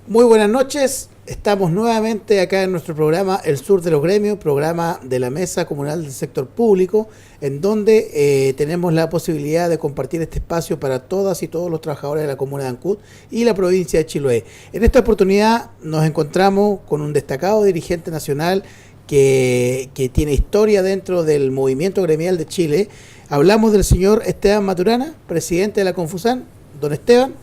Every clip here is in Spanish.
Muy buenas noches, estamos nuevamente acá en nuestro programa El Sur de los Gremios, programa de la Mesa Comunal del Sector Público, en donde tenemos la posibilidad de compartir este espacio para todas y todos los trabajadores de la comuna de Ancud y la provincia de Chiloé. En esta oportunidad nos encontramos con un destacado dirigente nacional que tiene historia dentro del movimiento gremial de Chile. Hablamos del señor Esteban Maturana, presidente de la Confusan. Don Esteban,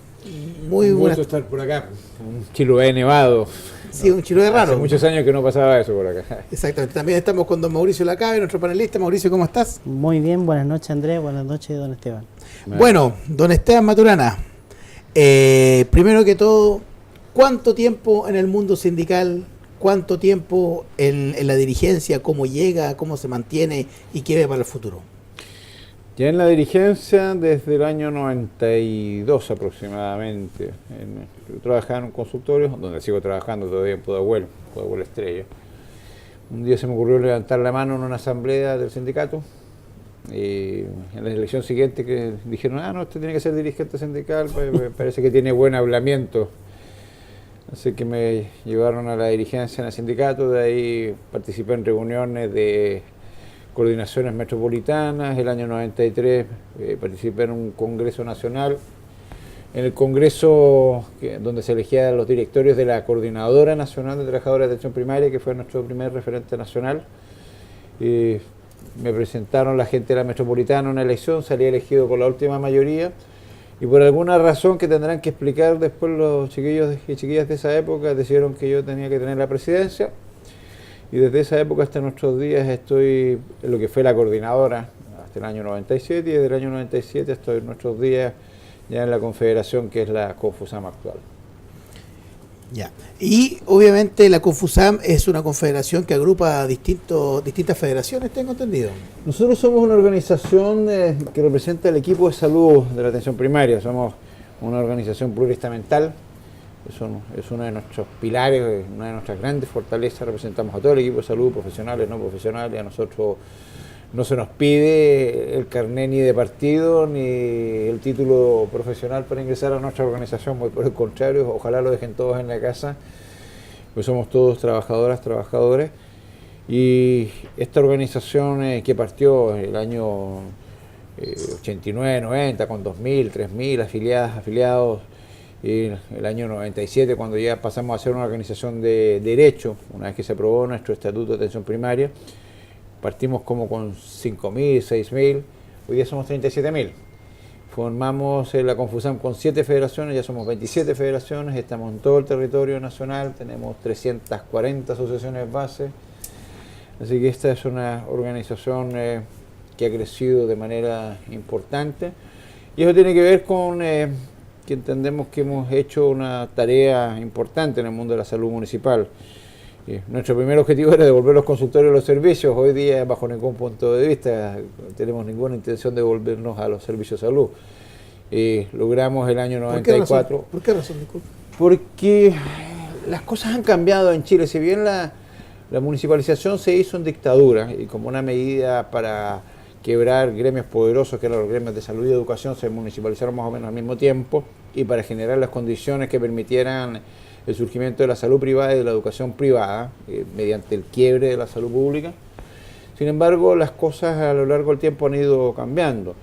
muy buenas. Un gusto estar por acá, un Chiloé nevado. Sí, un Chiloé raro. Hace muchos años que no pasaba eso por acá. Exactamente. También estamos con don Mauricio Lacabe, nuestro panelista. Mauricio, ¿cómo estás? Muy bien, buenas noches Andrés, buenas noches don Esteban. Bueno, don Esteban Maturana, primero que todo, ¿cuánto tiempo en el mundo sindical? ¿Cuánto tiempo en la dirigencia? ¿Cómo llega? ¿Cómo se mantiene? ¿Y qué ve para el futuro? Ya en la dirigencia desde el año 92 aproximadamente. Yo trabajaba en un consultorio, donde sigo trabajando todavía en Pudahuel Estrella. Un día se me ocurrió levantar la mano en una asamblea del sindicato. Y en la elección siguiente que dijeron, no, usted tiene que ser dirigente sindical, pues, parece que tiene buen hablamiento. Así que me llevaron a la dirigencia en el sindicato, de ahí participé en reuniones de coordinaciones metropolitanas. El año 93 participé en un congreso nacional, en el congreso donde se elegían los directorios de la Coordinadora Nacional de Trabajadores de Atención Primaria, que fue nuestro primer referente nacional. Me presentaron la gente de la metropolitana en una elección, salí elegido con la última mayoría, y por alguna razón que tendrán que explicar después los chiquillos y chiquillas de esa época, decidieron que yo tenía que tener la presidencia. Y desde esa época hasta nuestros días estoy en lo que fue la coordinadora, hasta el año 97, y desde el año 97 estoy en nuestros días ya en la confederación que es la Confusam actual. Ya. Y obviamente la Confusam es una confederación que agrupa distintas federaciones, tengo entendido. Nosotros somos una organización que representa el equipo de salud de la atención primaria, somos una organización pluriestamental. Es uno de nuestros pilares, una de nuestras grandes fortalezas. Representamos a todo el equipo de salud, profesionales, no profesionales. A nosotros no se nos pide el carné ni de partido ni el título profesional para ingresar a nuestra organización, muy por el contrario, ojalá lo dejen todos en la casa, pues somos todos trabajadoras, trabajadores. Y esta organización que partió el año 89, 90, con 2.000, 3.000 afiliados, y el año 97, cuando ya pasamos a ser una organización de derecho, una vez que se aprobó nuestro Estatuto de Atención Primaria, partimos como con 5.000, 6.000, hoy día somos 37.000. Formamos la Confusam con 7 federaciones, ya somos 27 federaciones, estamos en todo el territorio nacional, tenemos 340 asociaciones base, así que esta es una organización que ha crecido de manera importante, y eso tiene que ver con que entendemos que hemos hecho una tarea importante en el mundo de la salud municipal. Nuestro primer objetivo era devolver los consultorios a los servicios. Hoy día, bajo ningún punto de vista, no tenemos ninguna intención de devolvernos a los servicios de salud. Logramos el año 94. ¿Por qué razón? Disculpe. Porque las cosas han cambiado en Chile. Si bien la municipalización se hizo en dictadura y como una medida para quebrar gremios poderosos, que eran los gremios de salud y educación, se municipalizaron más o menos al mismo tiempo, y para generar las condiciones que permitieran el surgimiento de la salud privada y de la educación privada, mediante el quiebre de la salud pública. Sin embargo, las cosas a lo largo del tiempo han ido cambiando.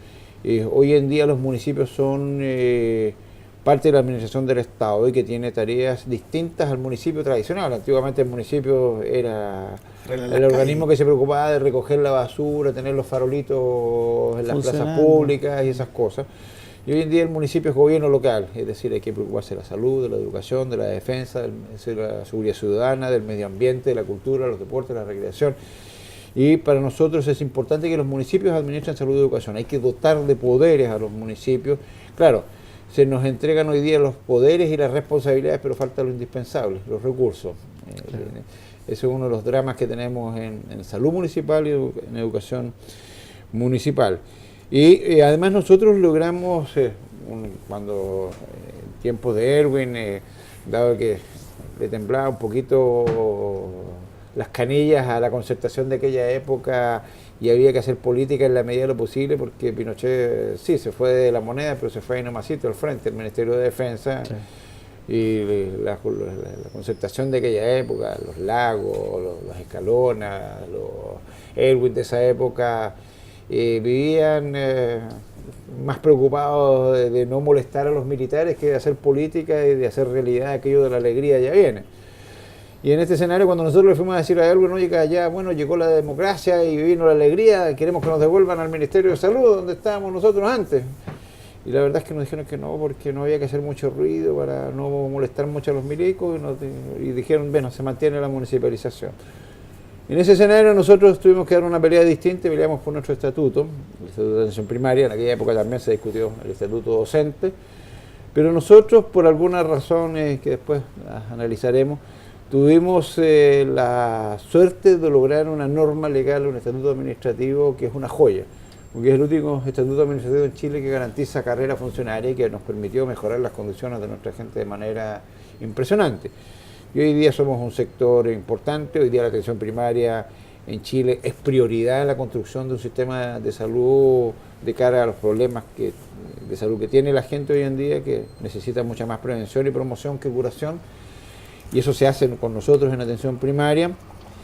Hoy en día los municipios son parte de la administración del Estado y que tiene tareas distintas al municipio tradicional. Antiguamente el municipio era el organismo que se preocupaba de recoger la basura, tener los farolitos en las plazas públicas y esas cosas. Y hoy en día el municipio es gobierno local, es decir, hay que preocuparse de la salud, de la educación, de la defensa, de la seguridad ciudadana, del medio ambiente, de la cultura, los deportes, la recreación. Y para nosotros es importante que los municipios administren salud y educación. Hay que dotar de poderes a los municipios. Claro, se nos entregan hoy día los poderes y las responsabilidades, pero falta lo indispensable, los recursos. Claro. Ese es uno de los dramas que tenemos en salud municipal y en educación municipal. Y además nosotros logramos, cuando en tiempos de Erwin, dado que le temblaba un poquito las canillas a la concertación de aquella época y había que hacer política en la medida de lo posible, porque Pinochet sí se fue de la moneda, pero se fue ahí nomasito al frente, el Ministerio de Defensa. Sí. y la concertación de aquella época, los Lagos, los Escalona, los Elwin de esa época, vivían más preocupados de no molestar a los militares que de hacer política y de hacer realidad aquello de la alegría ya viene. Y en este escenario, cuando nosotros le fuimos a decir a Elwin, oye, ya, bueno, llegó la democracia y vino la alegría, queremos que nos devuelvan al Ministerio de Salud, donde estábamos nosotros antes. Y la verdad es que nos dijeron que no, porque no había que hacer mucho ruido para no molestar mucho a los milicos, y dijeron, bueno, se mantiene la municipalización. En ese escenario nosotros tuvimos que dar una pelea distinta, peleamos por nuestro estatuto, el estatuto de atención primaria. En aquella época también se discutió el estatuto docente, pero nosotros, por algunas razones que después analizaremos, tuvimos la suerte de lograr una norma legal, un estatuto administrativo que es una joya, porque es el último estatuto administrativo en Chile que garantiza carrera funcionaria y que nos permitió mejorar las condiciones de nuestra gente de manera impresionante. Y hoy día somos un sector importante, hoy día la atención primaria en Chile es prioridad en la construcción de un sistema de salud de cara a los problemas de salud que tiene la gente hoy en día, que necesita mucha más prevención y promoción que curación, y eso se hace con nosotros en atención primaria.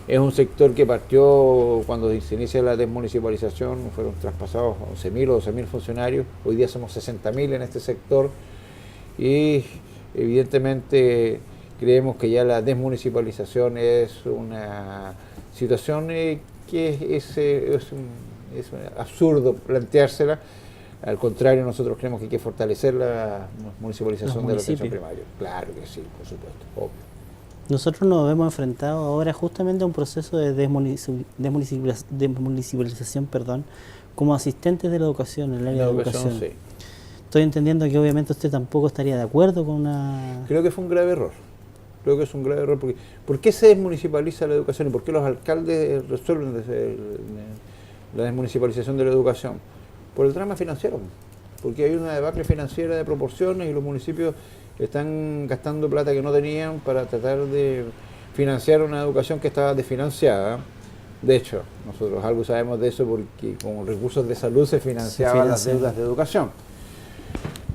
Es un sector que partió cuando se inicia la desmunicipalización, fueron traspasados 11.000 o 12.000 funcionarios, hoy día somos 60.000 en este sector, y evidentemente creemos que ya la desmunicipalización es una situación que es absurdo planteársela. Al contrario, nosotros creemos que hay que fortalecer la municipalización de la atención primaria. Claro que sí, por supuesto, obvio. Nosotros nos hemos enfrentado ahora justamente a un proceso de desmunicipalización, como asistentes de la educación, en el área de educación. Sí. Estoy entendiendo que obviamente usted tampoco estaría de acuerdo con una... Creo que fue un grave error. Creo que es un grave error, porque ¿por qué se desmunicipaliza la educación y por qué los alcaldes resuelven la desmunicipalización de la educación? Por el drama financiero, porque hay una debacle financiera de proporciones y los municipios están gastando plata que no tenían para tratar de financiar una educación que estaba desfinanciada. De hecho, nosotros algo sabemos de eso porque con recursos de salud se financiaban las deudas de educación.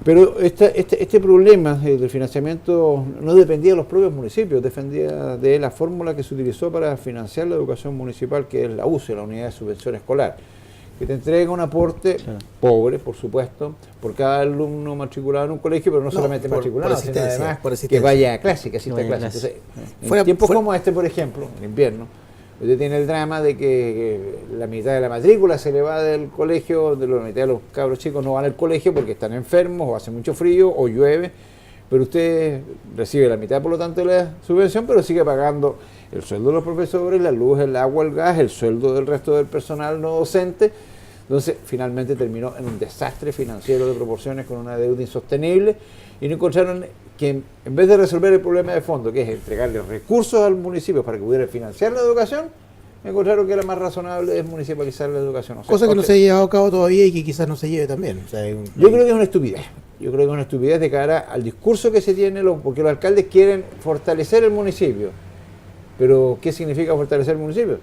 Pero este problema del financiamiento no dependía de los propios municipios, dependía de la fórmula que se utilizó para financiar la educación municipal, que es la UCE, la Unidad de Subvención Escolar, que te entrega un aporte pobre, por supuesto, por cada alumno matriculado en un colegio, pero no solamente matriculado, sino además que vaya a clase, que asista a clase. Entonces, en tiempos como este, por ejemplo, en invierno, usted tiene el drama de que la mitad de la matrícula se le va del colegio, la mitad de los cabros chicos no van al colegio porque están enfermos, o hace mucho frío, o llueve, pero usted recibe la mitad, por lo tanto, de la subvención, pero sigue pagando el sueldo de los profesores, la luz, el agua, el gas, el sueldo del resto del personal no docente. Entonces, finalmente terminó en un desastre financiero de proporciones, con una deuda insostenible, y no encontraron que, en vez de resolver el problema de fondo, que es entregarle recursos al municipio para que pudiera financiar la educación, encontraron que era más razonable es municipalizar la educación. O sea, cosa que no se ha llevado a cabo todavía y que quizás no se lleve también. O sea, yo creo que es una estupidez. Yo creo que es una estupidez de cara al discurso que se tiene, porque los alcaldes quieren fortalecer el municipio. Pero, ¿qué significa fortalecer el municipio?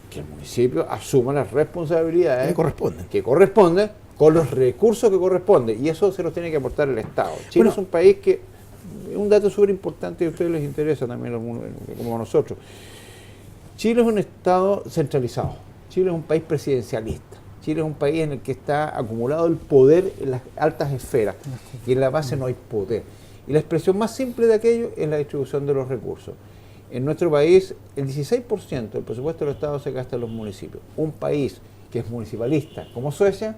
Que el municipio asuma las responsabilidades que corresponden con los recursos que corresponden, y eso se los tiene que aportar el Estado. Chile es un país que, un dato súper importante y a ustedes les interesa también como a nosotros, Chile es un Estado centralizado, Chile es un país presidencialista, Chile es un país en el que está acumulado el poder en las altas esferas y en la base no hay poder, y la expresión más simple de aquello es la distribución de los recursos. En nuestro país, el 16% del presupuesto del Estado se gasta en los municipios. Un país que es municipalista, como Suecia,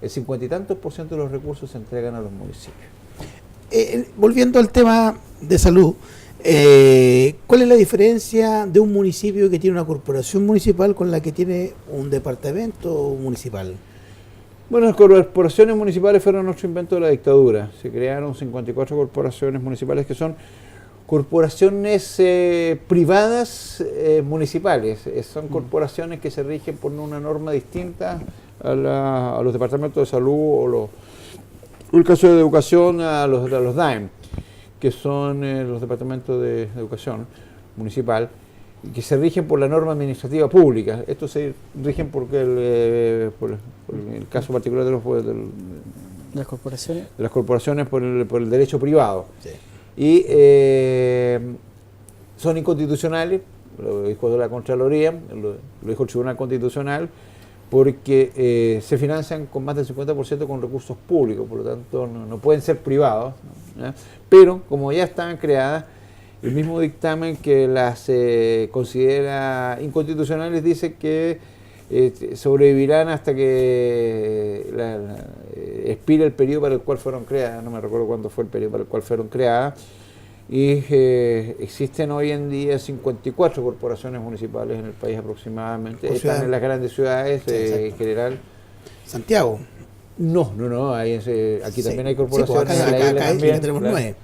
el 50 y tantos % de los recursos se entregan a los municipios. Volviendo al tema de salud, ¿cuál es la diferencia de un municipio que tiene una corporación municipal con la que tiene un departamento municipal? Bueno, las corporaciones municipales fueron nuestro invento de la dictadura. Se crearon 54 corporaciones municipales que son corporaciones privadas municipales. Son corporaciones que se rigen por una norma distinta a los departamentos de salud o el caso de educación a los DAEM, que son los departamentos de educación municipal, que se rigen por la norma administrativa pública. Estos se rigen porque por el caso particular de las corporaciones por el derecho privado. Sí. y son inconstitucionales, lo dijo la Contraloría, lo dijo el Tribunal Constitucional, porque se financian con más del 50% con recursos públicos, por lo tanto no pueden ser privados, ¿no? Pero como ya estaban creadas, el mismo dictamen que las considera inconstitucionales dice que sobrevivirán hasta que expire el periodo para el cual fueron creadas, no me recuerdo cuándo fue el periodo para el cual fueron creadas, y existen hoy en día 54 corporaciones municipales en el país aproximadamente, están en las grandes ciudades en general. Santiago. No, aquí también hay corporaciones. Sí, pues acá también tenemos 9.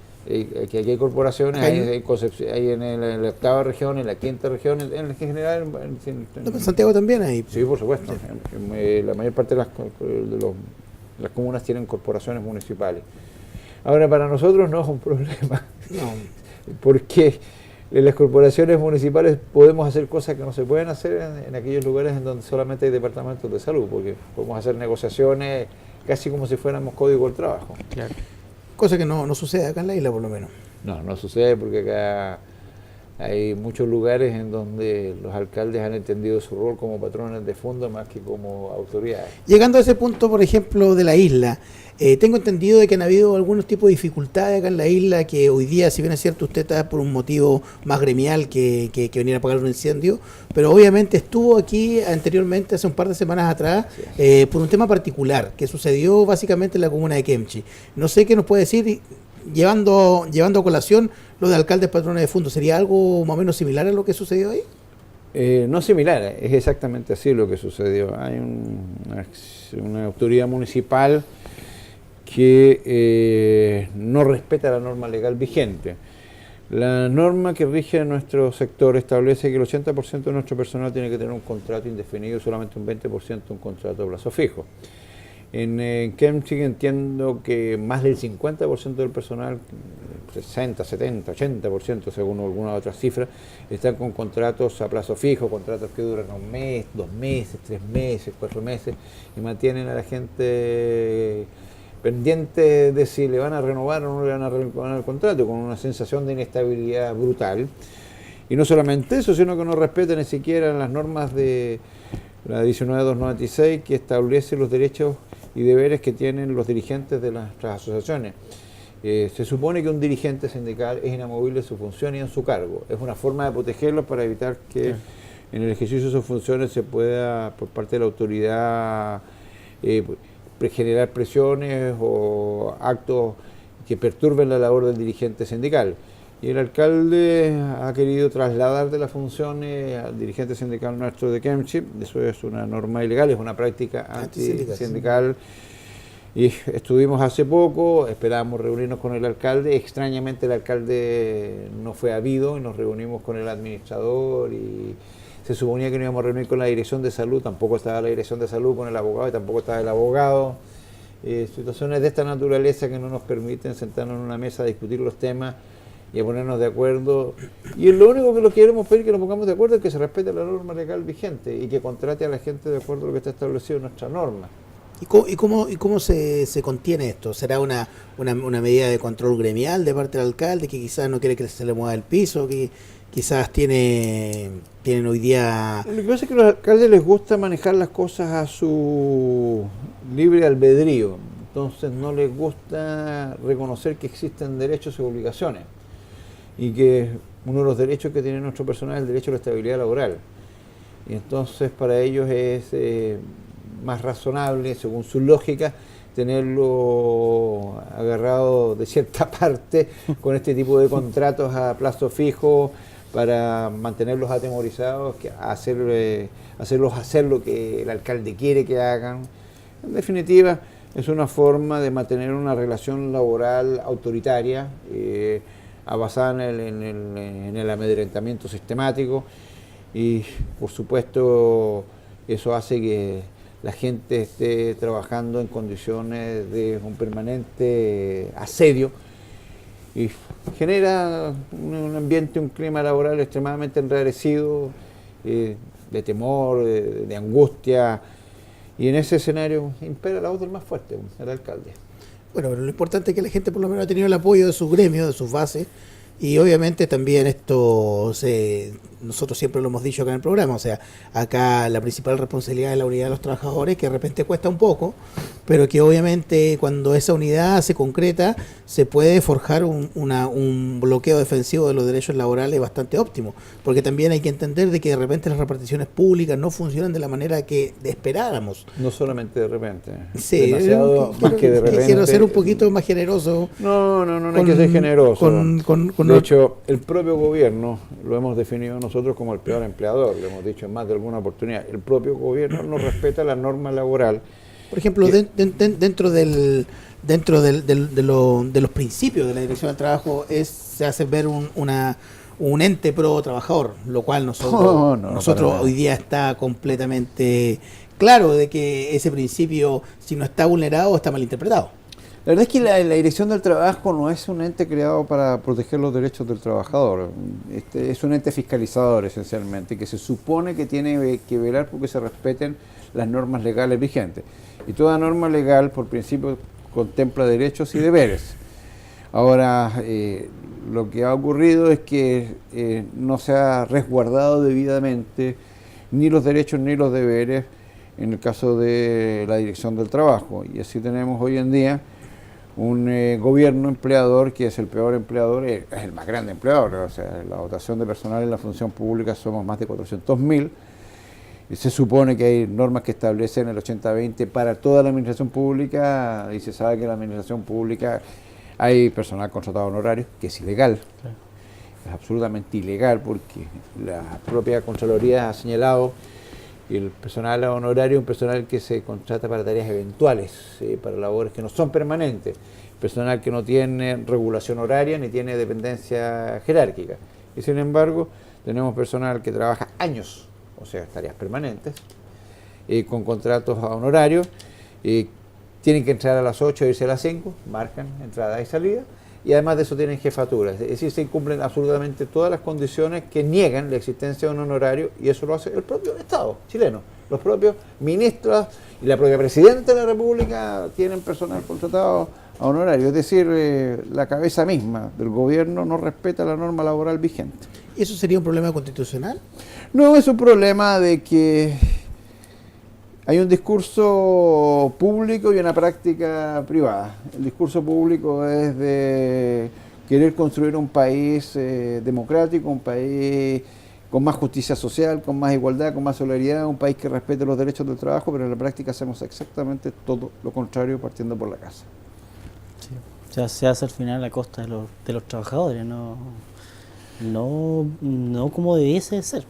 Aquí hay corporaciones, hay en la octava región, en la quinta región, en general. En Santiago también hay. Sí, por supuesto. Sí. La mayor parte de las comunas tienen corporaciones municipales. Ahora, para nosotros no es un problema, porque en las corporaciones municipales podemos hacer cosas que no se pueden hacer en aquellos lugares en donde solamente hay departamentos de salud, porque podemos hacer negociaciones casi como si fuéramos código del trabajo. Claro. Cosa que no sucede acá en la isla, por lo menos. No sucede porque acá hay muchos lugares en donde los alcaldes han entendido su rol como patrones de fondo más que como autoridades. Llegando a ese punto, por ejemplo, de la isla, tengo entendido de que han habido algunos tipos de dificultades acá en la isla, que hoy día, si bien es cierto, usted está por un motivo más gremial que venir a apagar un incendio, pero obviamente estuvo aquí anteriormente, hace un par de semanas atrás, por un tema particular, que sucedió básicamente en la comuna de Kemchi. No sé qué nos puede decir, llevando a colación lo de alcaldes patrones de fondo, ¿sería algo más o menos similar a lo que sucedió ahí? No similar, es exactamente así lo que sucedió. Hay una autoridad municipal que no respeta la norma legal vigente. La norma que rige a nuestro sector establece que el 80% de nuestro personal tiene que tener un contrato indefinido y solamente un 20% un contrato a plazo fijo. En Kemchi entiendo que más del 50% del personal, 60, 70, 80% según alguna otra cifra, están con contratos a plazo fijo, contratos que duran un mes, 2 meses, 3 meses, 4 meses, y mantienen a la gente pendiente de si le van a renovar o no le van a renovar el contrato, con una sensación de inestabilidad brutal. Y no solamente eso, sino que no respetan ni siquiera las normas de la 19296 que establece los derechos y deberes que tienen los dirigentes de nuestras asociaciones. Se supone que un dirigente sindical es inamovible en su función y en su cargo. Es una forma de protegerlos para evitar que en el ejercicio de sus funciones se pueda, por parte de la autoridad, generar presiones o actos que perturben la labor del dirigente sindical. Y el alcalde ha querido trasladar de las funciones al dirigente sindical nuestro de Kemchi. Eso es una norma ilegal, es una práctica antisindical. Y estuvimos hace poco, esperábamos reunirnos con el alcalde. Extrañamente el alcalde no fue habido y nos reunimos con el administrador y se suponía que nos íbamos a reunir con la dirección de salud. Tampoco estaba la dirección de salud, con el abogado, y tampoco estaba el abogado. Situaciones de esta naturaleza que no nos permiten sentarnos en una mesa a discutir los temas y a ponernos de acuerdo. Y lo único que lo queremos pedir que nos pongamos de acuerdo es que se respete la norma legal vigente y que contrate a la gente de acuerdo a lo que está establecido en nuestra norma. ¿Y cómo se contiene esto? ¿Será una medida de control gremial de parte del alcalde, que quizás no quiere que se le mueva el piso, que quizás tienen hoy día... Lo que pasa es que a los alcaldes les gusta manejar las cosas a su libre albedrío, entonces no les gusta reconocer que existen derechos y obligaciones, y que uno de los derechos que tiene nuestro personal es el derecho a la estabilidad laboral. Y entonces para ellos es más razonable, según su lógica, tenerlo agarrado de cierta parte con este tipo de contratos a plazo fijo para mantenerlos atemorizados, que hacerlos hacer lo que el alcalde quiere que hagan. En definitiva, es una forma de mantener una relación laboral autoritaria, basada en el amedrentamiento sistemático, y por supuesto eso hace que la gente esté trabajando en condiciones de un permanente asedio y genera un ambiente, un clima laboral extremadamente enrarecido, de temor, de angustia, y en ese escenario impera la voz del más fuerte, el alcalde. Bueno, pero lo importante es que la gente por lo menos ha tenido el apoyo de sus gremios, de sus bases, y obviamente también nosotros siempre lo hemos dicho acá en el programa, o sea, acá la principal responsabilidad es la unidad de los trabajadores, que de repente cuesta un poco, pero que obviamente cuando esa unidad se concreta, se puede forjar un bloqueo defensivo de los derechos laborales bastante óptimo, porque también hay que entender de que de repente las reparticiones públicas no funcionan de la manera que esperáramos. No solamente de repente, Sí, demasiado más que de repente. Quiero ser un poquito más generoso. No hay que ser generoso. De hecho, el propio gobierno lo hemos definido nosotros como el peor empleador, lo hemos dicho en más de alguna oportunidad. El propio gobierno no respeta la norma laboral. Por ejemplo, dentro de los principios de la Dirección del Trabajo se hace ver un ente pro trabajador, lo cual nosotros hoy día está completamente claro de que ese principio, si no está vulnerado, está mal interpretado. La verdad es que la Dirección del Trabajo no es un ente creado para proteger los derechos del trabajador. Es un ente fiscalizador, esencialmente, que se supone que tiene que velar porque se respeten las normas legales vigentes. Y toda norma legal, por principio, contempla derechos y deberes. Ahora, lo que ha ocurrido es que no se ha resguardado debidamente ni los derechos ni los deberes en el caso de la Dirección del Trabajo. Y así tenemos hoy en día un gobierno empleador que es el peor empleador, es el más grande empleador. O sea, la dotación de personal en la función pública somos más de 400.000. Y se supone que hay normas que establecen el 80-20 para toda la administración pública, y se sabe que en la administración pública hay personal contratado honorario, que es ilegal. Claro. Es absolutamente ilegal, porque la propia Contraloría ha señalado que el personal honorario es un personal que se contrata para tareas eventuales, para labores que no son permanentes, personal que no tiene regulación horaria ni tiene dependencia jerárquica. Y sin embargo, tenemos personal que trabaja años, o sea, tareas permanentes, con contratos a honorarios, tienen que entrar a las 8 e irse a las 5, marcan entrada y salida, y además de eso tienen jefaturas, es decir, se incumplen absolutamente todas las condiciones que niegan la existencia de un honorario, y eso lo hace el propio Estado chileno. Los propios ministros y la propia Presidenta de la República tienen personal contratado a honorario, es decir, la cabeza misma del gobierno no respeta la norma laboral vigente. ¿Y eso sería un problema constitucional? No, es un problema de que hay un discurso público y una práctica privada. El discurso público es de querer construir un país democrático, un país con más justicia social, con más igualdad, con más solidaridad, un país que respete los derechos del trabajo, pero en la práctica hacemos exactamente todo lo contrario, partiendo por la casa. Sí. O sea, se hace al final a costa de los trabajadores, no como debiese ser.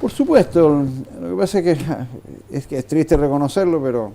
Por supuesto, lo que pasa es que es triste reconocerlo, pero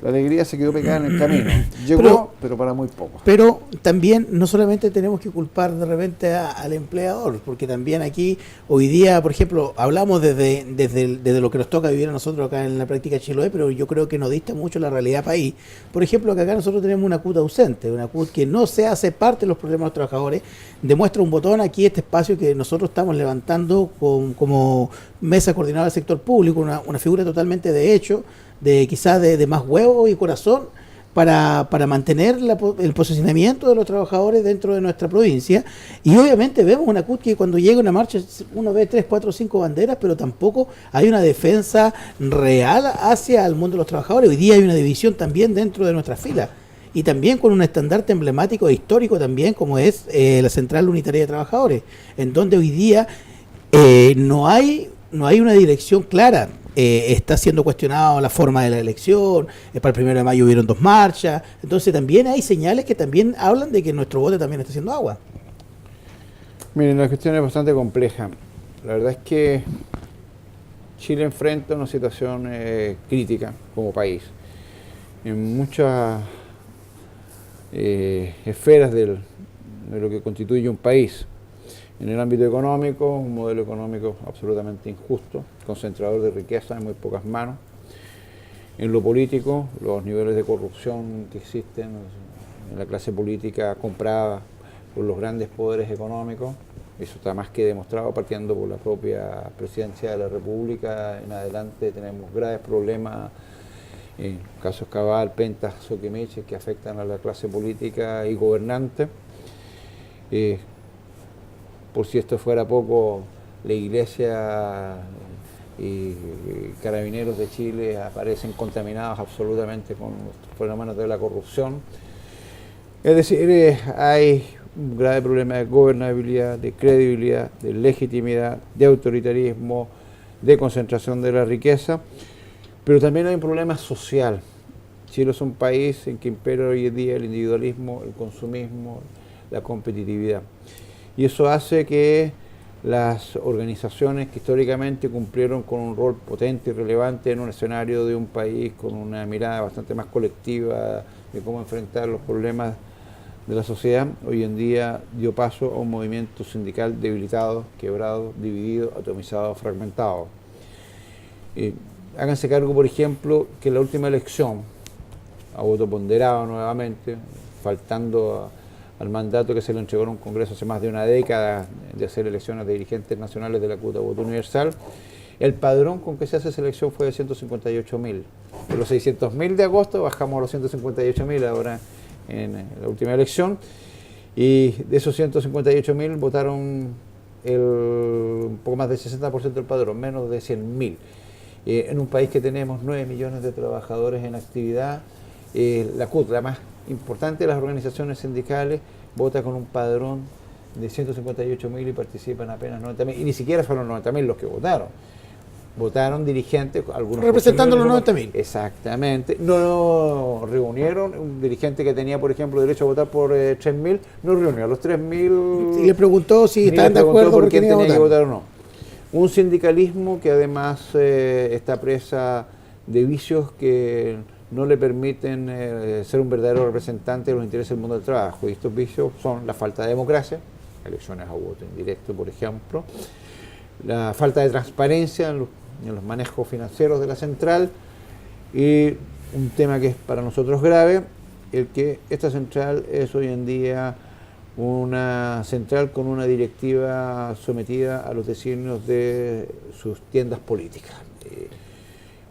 la alegría se quedó pegada en el camino. Llegó, pero para muy poco. Pero también no solamente tenemos que culpar de repente al empleador, porque también aquí, hoy día, por ejemplo, hablamos desde lo que nos toca vivir a nosotros acá en la práctica Chiloé, pero yo creo que nos dista mucho la realidad país. Por ejemplo, que acá nosotros tenemos una CUT ausente, una CUT que no se hace parte de los problemas de los trabajadores. Demuestra un botón aquí este espacio que nosotros estamos levantando como mesa coordinada del sector público, una figura totalmente de hecho, quizás de más huevo y corazón para mantener el posicionamiento de los trabajadores dentro de nuestra provincia. Y obviamente vemos una CUT que cuando llega una marcha uno ve 3, 4, 5 banderas, pero tampoco hay una defensa real hacia el mundo de los trabajadores. Hoy día hay una división también dentro de nuestras filas, y también con un estandarte emblemático e histórico también, como es la Central Unitaria de Trabajadores, en donde hoy día no hay una dirección clara. Está siendo cuestionada la forma de la elección, para el 1 de mayo hubieron 2 marchas, entonces también hay señales que también hablan de que nuestro voto también está haciendo agua. Miren, la cuestión es bastante compleja. La verdad es que Chile enfrenta una situación crítica como país. En muchas esferas de lo que constituye un país. En el ámbito económico, un modelo económico absolutamente injusto, concentrador de riqueza en muy pocas manos. En lo político, los niveles de corrupción que existen en la clase política comprada por los grandes poderes económicos, eso está más que demostrado, partiendo por la propia Presidencia de la República. En adelante tenemos graves problemas casos Cabal, Pentas, Soquemeche, que afectan a la clase política y gobernante. Por si esto fuera poco, la Iglesia y Carabineros de Chile aparecen contaminados absolutamente con los fenómenos de la corrupción. Es decir, hay un grave problema de gobernabilidad, de credibilidad, de legitimidad, de autoritarismo, de concentración de la riqueza, pero también hay un problema social. Chile es un país en que impera hoy en día el individualismo, el consumismo, la competitividad. Y eso hace que las organizaciones que históricamente cumplieron con un rol potente y relevante en un escenario de un país con una mirada bastante más colectiva de cómo enfrentar los problemas de la sociedad, hoy en día dio paso a un movimiento sindical debilitado, quebrado, dividido, atomizado, fragmentado. Háganse cargo, por ejemplo, que en la última elección, a voto ponderado nuevamente, faltando al mandato que se le entregó en un congreso hace más de una década de hacer elecciones de dirigentes nacionales de la CUT a voto universal, el padrón con que se hace esa elección fue de 158.000. De los 600.000 de agosto bajamos a los 158.000 ahora en la última elección, y de esos 158.000 votaron un poco más del 60% del padrón, menos de 100.000. En un país que tenemos 9 millones de trabajadores en actividad, la CUT, la más importante de las organizaciones sindicales, vota con un padrón de 158.000 y participan apenas 90.000, y ni siquiera fueron 90.000 los que votaron. Votaron dirigentes, algunos representando los 90.000. Exactamente. No reunieron un dirigente que tenía, por ejemplo, derecho a votar por 3.000, no reunió a los 3.000. Y le preguntó si estaban de acuerdo por quién tenía que votar o no. Un sindicalismo que además está presa de vicios que no le permiten ser un verdadero representante de los intereses del mundo del trabajo. Y estos vicios son la falta de democracia, elecciones a voto indirecto, por ejemplo, la falta de transparencia en los manejos financieros de la central, y un tema que es para nosotros grave, el que esta central es hoy en día una central con una directiva sometida a los designios de sus tiendas políticas.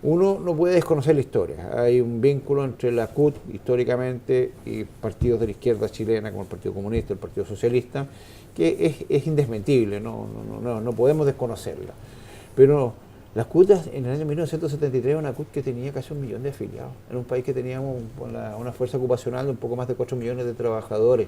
Uno no puede desconocer la historia. Hay un vínculo entre la CUT históricamente y partidos de la izquierda chilena como el Partido Comunista, el Partido Socialista, que es indesmentible, no podemos desconocerla. Pero la CUT en el año 1973 era una CUT que tenía casi 1 millón de afiliados. Era un país que teníamos una fuerza ocupacional de un poco más de 4 millones de trabajadores.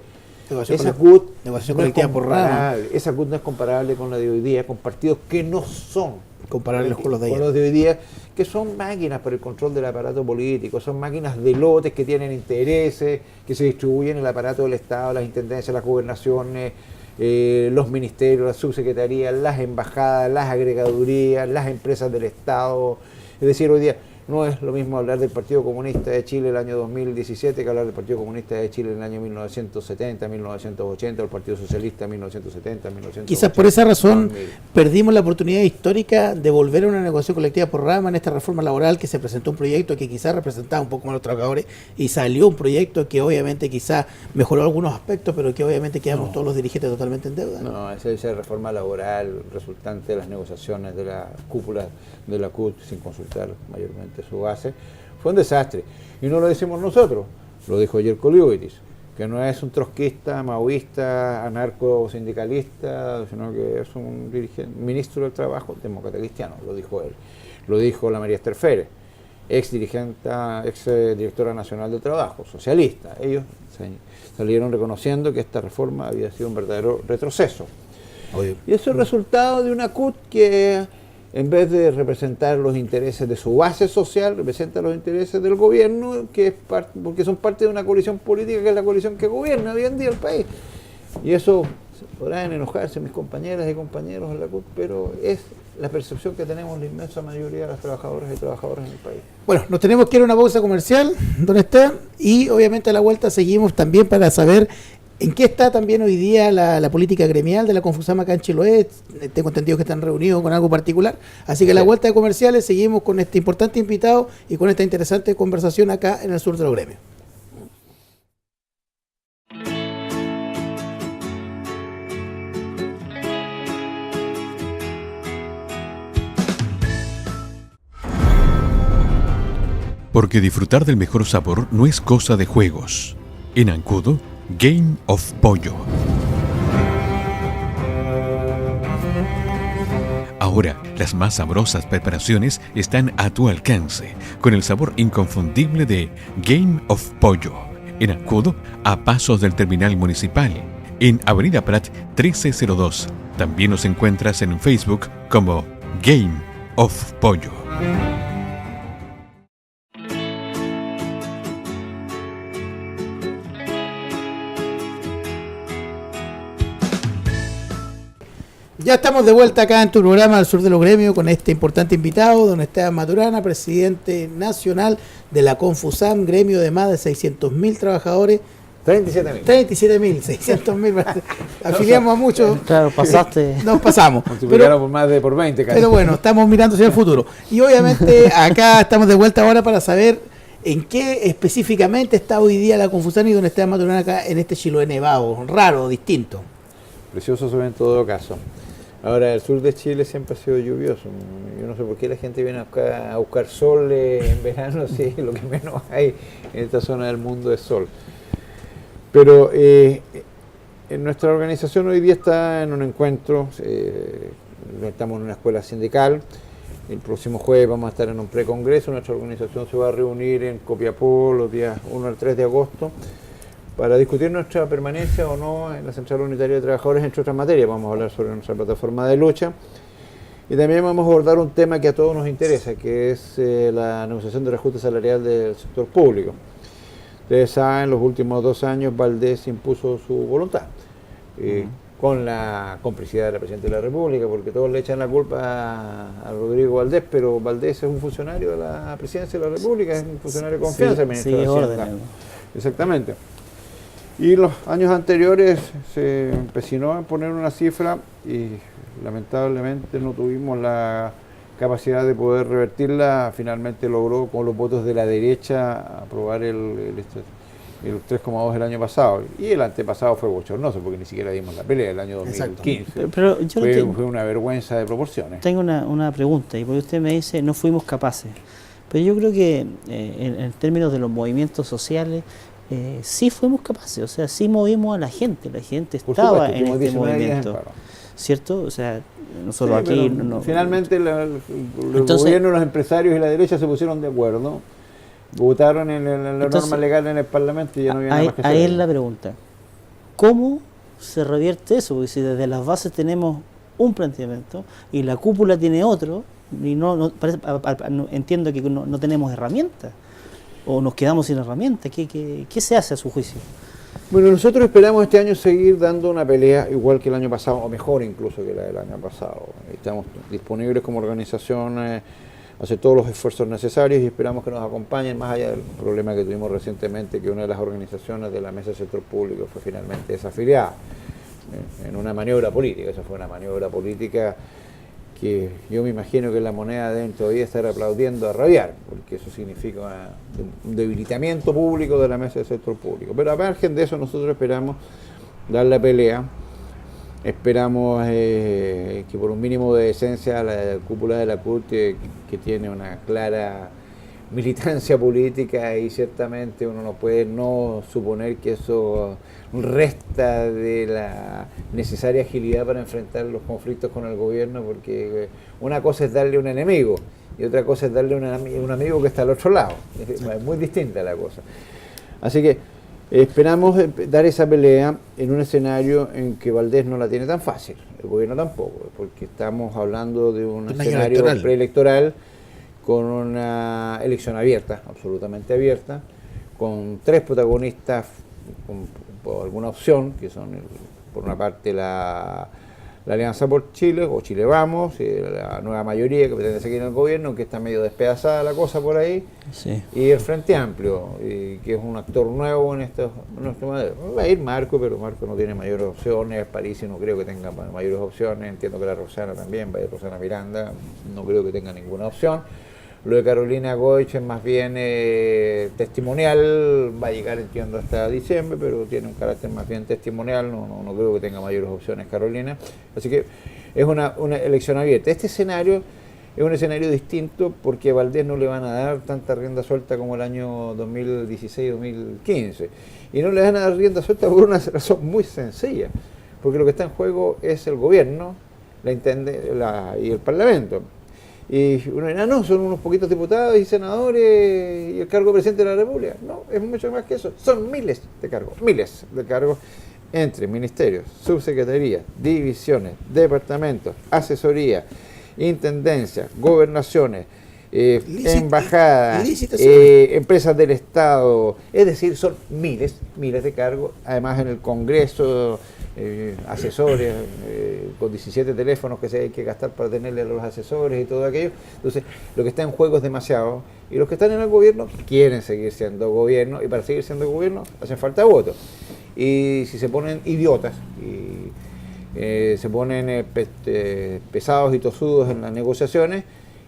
Esa CUT no es comparable con la de hoy día, con partidos que no son comparables con los de hoy día, que son máquinas para el control del aparato político, son máquinas de lotes que tienen intereses, que se distribuyen en el aparato del Estado, las intendencias, las gobernaciones, los ministerios, las subsecretarías, las embajadas, las agregadurías, las empresas del Estado. Es decir, hoy día no es lo mismo hablar del Partido Comunista de Chile el año 2017 que hablar del Partido Comunista de Chile en el año 1970, 1980, o el Partido Socialista en 1970, 1980. Quizás por esa razón perdimos la oportunidad histórica de volver a una negociación colectiva por rama en esta reforma laboral, que se presentó un proyecto que quizás representaba un poco más a los trabajadores, y salió un proyecto que obviamente quizás mejoró algunos aspectos, pero que obviamente quedamos todos los dirigentes totalmente en deuda. No, esa reforma laboral resultante de las negociaciones de la cúpula de la CUT, sin consultar mayormente su base, fue un desastre. Y no lo decimos nosotros, lo dijo ayer Coliuvitis, que no es un trotskista, maoísta, anarco-sindicalista, sino que es un ministro del Trabajo demócrata cristiano, lo dijo él. Lo dijo la María Esther Férez, ex directora nacional del Trabajo, socialista. Ellos salieron reconociendo que esta reforma había sido un verdadero retroceso. Y eso es el resultado de una CUT que, en vez de representar los intereses de su base social, representa los intereses del gobierno, porque son parte de una coalición política que es la coalición que gobierna hoy en día el país. Y eso, podrán enojarse mis compañeras y compañeros en la CUT, pero es la percepción que tenemos la inmensa mayoría de las trabajadoras y trabajadores en el país. Bueno, nos tenemos que ir a una pausa comercial, don Esteban, y obviamente a la vuelta seguimos también para saber ¿en qué está también hoy día la política gremial de la Confusama acá en Chiloé? Tengo entendido que están reunidos con algo particular. Así que a la vuelta de comerciales seguimos con este importante invitado y con esta interesante conversación acá en el sur de los gremios. Porque disfrutar del mejor sabor no es cosa de juegos. En Ancudo, Game of Pollo. Ahora, las más sabrosas preparaciones están a tu alcance, con el sabor inconfundible de Game of Pollo. En Ancudo, a pasos del terminal municipal, en Avenida Prat 1302. También nos encuentras en Facebook como Game of Pollo. Ya estamos de vuelta acá en tu programa Al Sur de los Gremios con este importante invitado, don Esteban Maturana, presidente nacional de la Confusam, gremio de más de 600.000 trabajadores. 37.000. 37.600.000. Afiliamos a muchos. Claro, pasaste. Nos pasamos. Multiplicaron por más de por 20 casi. Pero bueno, estamos mirando hacia el futuro. Y obviamente acá estamos de vuelta ahora para saber en qué específicamente está hoy día la Confusam y don Esteban Maturana acá en este Chiloé nevado, raro, distinto. Precioso en todo caso. Ahora, el sur de Chile siempre ha sido lluvioso. Yo no sé por qué la gente viene acá a buscar sol en verano, si lo que menos hay en esta zona del mundo es sol. Pero en nuestra organización hoy día está en un encuentro, estamos en una escuela sindical. El próximo jueves vamos a estar en un precongreso. Nuestra organización se va a reunir en Copiapó los días 1 al 3 de agosto. Para discutir nuestra permanencia o no en la Central Unitaria de Trabajadores, entre otras materias. Vamos a hablar sobre nuestra plataforma de lucha y también vamos a abordar un tema que a todos nos interesa, que es la negociación de reajuste salarial del sector público. Ustedes saben, los últimos 2 años Valdés impuso su voluntad, con la complicidad de la Presidenta de la República, porque todos le echan la culpa a Rodrigo Valdés, pero Valdés es un funcionario de la Presidencia de la República, es un funcionario de confianza del Ministro de Hacienda. Exactamente. Y los años anteriores se empecinó en poner una cifra y lamentablemente no tuvimos la capacidad de poder revertirla. Finalmente logró con los votos de la derecha aprobar el 3,2 el año pasado. Y el antepasado fue bochornoso porque ni siquiera dimos la pelea el año 2015. Pero yo fue una vergüenza de proporciones. Tengo una pregunta, y porque usted me dice no fuimos capaces. Pero yo creo que en términos de los movimientos sociales, sí fuimos capaces, o sea, sí movimos a la gente estaba en este movimiento, ¿cierto? O sea, nosotros sí, aquí... finalmente el gobierno, los empresarios y la derecha se pusieron de acuerdo, votaron en la norma legal en el Parlamento y ya no había nada más que hacer. Ahí es la pregunta, ¿cómo se revierte eso? Porque si desde las bases tenemos un planteamiento y la cúpula tiene otro, y entiendo que no tenemos herramientas, o nos quedamos sin herramientas. ¿Qué se hace a su juicio? Bueno, nosotros esperamos este año seguir dando una pelea igual que el año pasado, o mejor incluso que la del año pasado. Estamos disponibles como organización a hacer todos los esfuerzos necesarios y esperamos que nos acompañen, más allá del problema que tuvimos recientemente, que una de las organizaciones de la Mesa del Sector Público fue finalmente desafiliada en una maniobra política. Esa fue una maniobra política que yo me imagino que la moneda deben todavía estar aplaudiendo a rabiar, porque eso significa un debilitamiento público de la Mesa del Sector Público. Pero a margen de eso, nosotros esperamos dar la pelea, esperamos que por un mínimo de decencia la cúpula de la CUT, que tiene una clara militancia política, y ciertamente uno no puede no suponer que eso resta de la necesaria agilidad para enfrentar los conflictos con el gobierno, porque una cosa es darle un enemigo y otra cosa es darle un amigo que está al otro lado. Es muy distinta la cosa. Así que esperamos dar esa pelea en un escenario en que Valdés no la tiene tan fácil, el gobierno tampoco, porque estamos hablando de un escenario preelectoral con una elección abierta, absolutamente abierta, con 3 protagonistas por alguna opción, que son por una parte la Alianza por Chile, o Chile Vamos, la nueva mayoría que pretende seguir en el gobierno, que está medio despedazada la cosa por ahí, sí. Y el Frente Amplio, que es un actor nuevo en esto. Va a ir Marco, pero Marco no tiene mayores opciones, Parisi no creo que tenga mayores opciones, entiendo que la Rosana también, va a ir Rosana Miranda, no creo que tenga ninguna opción. Lo de Carolina Goich es más bien testimonial, va a llegar, entiendo, hasta diciembre, pero tiene un carácter más bien testimonial, no creo que tenga mayores opciones Carolina. Así que es una elección abierta. Este escenario Es un escenario distinto porque a Valdés no le van a dar tanta rienda suelta como el año 2016-2015. Y no le van a dar rienda suelta por una razón muy sencilla, porque lo que está en juego es el gobierno, y el Parlamento. Y uno dirá, no, son unos poquitos diputados y senadores y el cargo de presidente de la República. No, es mucho más que eso. Son miles de cargos entre ministerios, subsecretarías, divisiones, departamentos, asesoría, intendencias, gobernaciones, embajadas, empresas del Estado. Es decir, son miles de cargos. Además, en el Congreso, asesores, con 17 teléfonos que se hay que gastar para tenerle a los asesores y todo aquello. Entonces, lo que está en juego es demasiado. Y los que están en el gobierno quieren seguir siendo gobierno, y para seguir siendo gobierno hacen falta votos. Y si se ponen idiotas y se ponen pesados y tosudos en las negociaciones,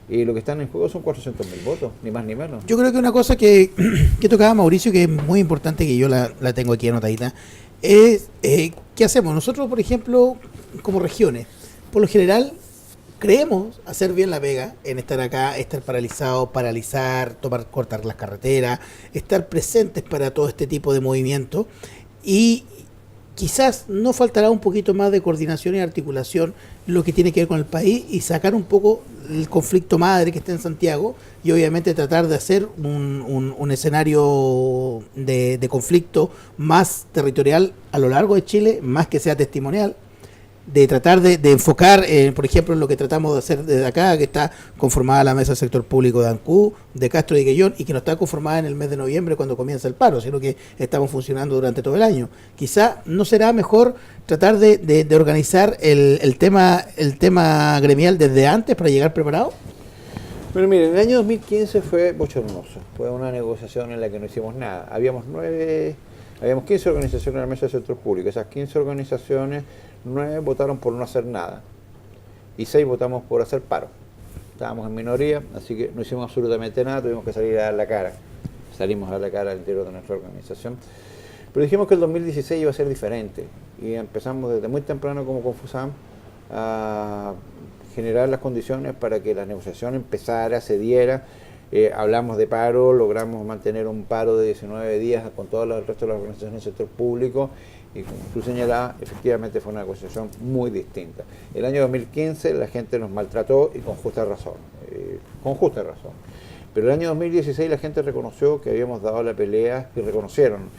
y lo que están en juego son 400.000 votos, ni más ni menos. Yo creo que una cosa que tocaba Mauricio, que es muy importante, que yo la tengo aquí anotadita, es ¿qué hacemos? Nosotros, por ejemplo, como regiones, por lo general, creemos hacer bien la pega en estar acá, estar paralizados, paralizar, cortar las carreteras, estar presentes para todo este tipo de movimientos, y quizás no faltará un poquito más de coordinación y articulación, lo que tiene que ver con el país, y sacar un poco el conflicto madre que está en Santiago, y obviamente tratar de hacer un escenario de conflicto más territorial a lo largo de Chile, más que sea testimonial, de tratar de enfocar, por ejemplo, en lo que tratamos de hacer desde acá, que está conformada la Mesa del Sector Público de Ancud, de Castro y Guellón, y que no está conformada en el mes de noviembre cuando comienza el paro, sino que estamos funcionando durante todo el año. Quizá no será mejor tratar de organizar el tema gremial desde antes para llegar preparado. Pero miren, el año 2015 fue bochornoso, fue una negociación en la que no hicimos nada. Habíamos 15 organizaciones en la Mesa del Sector Público. Esas 15 organizaciones, 9 votaron por no hacer nada y 6 votamos por hacer paro. Estábamos en minoría, así que no hicimos absolutamente nada, tuvimos que salir a dar la cara. Salimos a dar la cara al interior de nuestra organización. Pero dijimos que el 2016 iba a ser diferente y empezamos desde muy temprano como Confusam a generar las condiciones para que la negociación empezara, se diera. Hablamos de paro, logramos mantener un paro de 19 días con todo el resto de las organizaciones del sector público, y como tú señalabas, efectivamente fue una negociación muy distinta. El año 2015 la gente nos maltrató, y con justa razón, pero el año 2016 la gente reconoció que habíamos dado la pelea, y reconocieron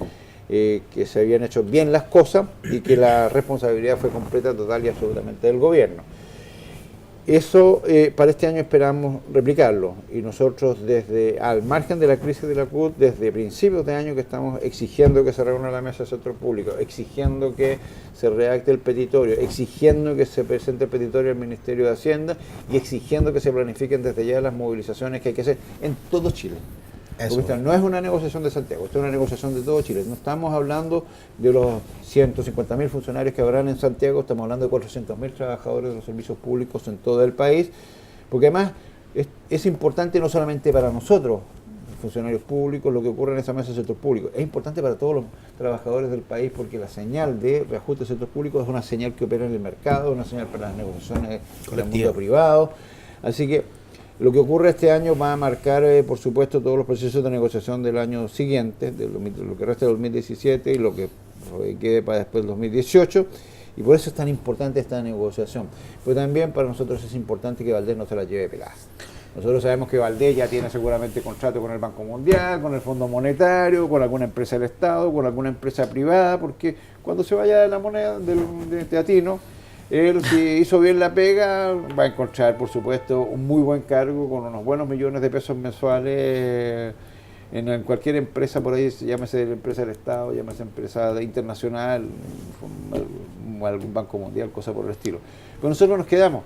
que se habían hecho bien las cosas y que la responsabilidad fue completa, total y absolutamente del gobierno. Eso para este año esperamos replicarlo, y nosotros al margen de la crisis de la CUT, desde principios de año que estamos exigiendo que se reúna la Mesa del Sector Público, exigiendo que se redacte el petitorio, exigiendo que se presente el petitorio al Ministerio de Hacienda, y exigiendo que se planifiquen desde ya las movilizaciones que hay que hacer en todo Chile. Porque no es una negociación de Santiago, esto es una negociación de todo Chile. No estamos hablando de los 150.000 funcionarios que habrán en Santiago, estamos hablando de 400.000 trabajadores de los servicios públicos en todo el país, porque además es importante no solamente para nosotros, funcionarios públicos, lo que ocurre en esa mesa del sector público, es importante para todos los trabajadores del país, porque la señal de reajuste del sector público es una señal que opera en el mercado, una señal para las negociaciones con el mundo privado. Así que lo que ocurre este año va a marcar, por supuesto, todos los procesos de negociación del año siguiente, de lo que resta del 2017 y lo que quede para después del 2018, y por eso es tan importante esta negociación. Pero también para nosotros es importante que Valdés no se la lleve pelada. Nosotros sabemos que Valdés ya tiene seguramente contrato con el Banco Mundial, con el Fondo Monetario, con alguna empresa del Estado, con alguna empresa privada, porque cuando se vaya de la moneda de Teatino, él, si hizo bien la pega, va a encontrar, por supuesto, un muy buen cargo con unos buenos millones de pesos mensuales en cualquier empresa por ahí, llámese empresa del Estado, llámese empresa internacional, algún Banco Mundial, cosa por el estilo. Pero nosotros nos quedamos,